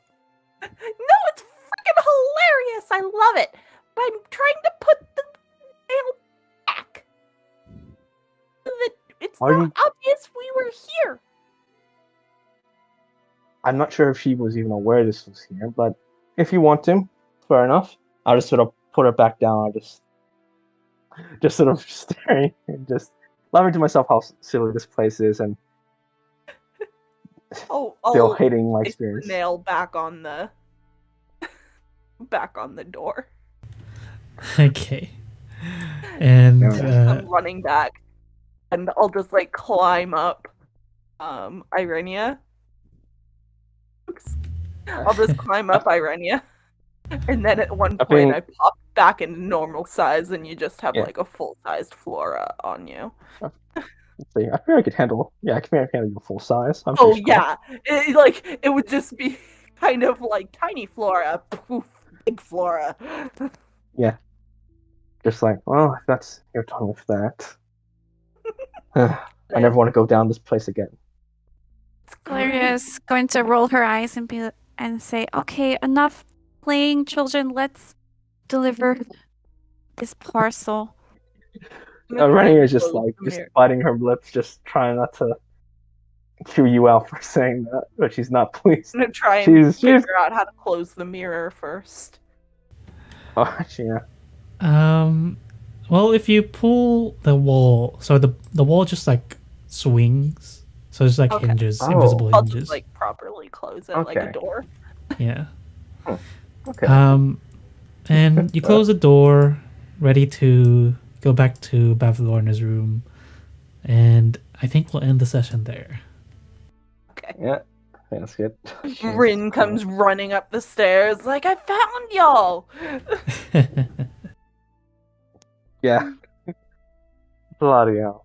No, it's freaking hilarious! I love it! But I'm trying to put the nail back! So that it's Are not you- obvious we were here! I'm not sure if she was even aware this was here, but if you want to, fair enough. I'll just sort of put her back down. I'll just sort of staring and just laughing to myself how silly this place is and Oh, still hating my place experience. the nail back on the door. Okay. And Yeah. I'm running back, and I'll just like climb up, Irenia. Oops. I'll just climb up Irenia, and then at one I point think- I pop back into normal size, and you just have Yeah. like a full-sized Flora on you. Let's see, I feel I could handle. Yeah, I can handle you full size. I'm Oh pretty strong. yeah, it would just be kind of like tiny Flora, poof, big Flora. Just like, well, if that's you're done with that. I never want to go down this place again. Valeria is going to roll her eyes and say, "Okay, enough playing, children. Let's deliver this parcel." Rennie is just like just biting her lips, just trying not to chew you out for saying that, but she's not pleased. I'm gonna try and She's- figure out how to close the mirror first. Oh, yeah. Well, if you pull the wall, so the wall just like swings, so it's like Okay. hinges, Oh. invisible I'll hinges. just like properly close it like a Okay. door. Yeah. Okay. And you close the door, ready to go back to Bavlorna's room, and I think we'll end the session there. Okay. Yeah, that's good. Rin comes running up the stairs like, I found y'all! Yeah. Bloody hell.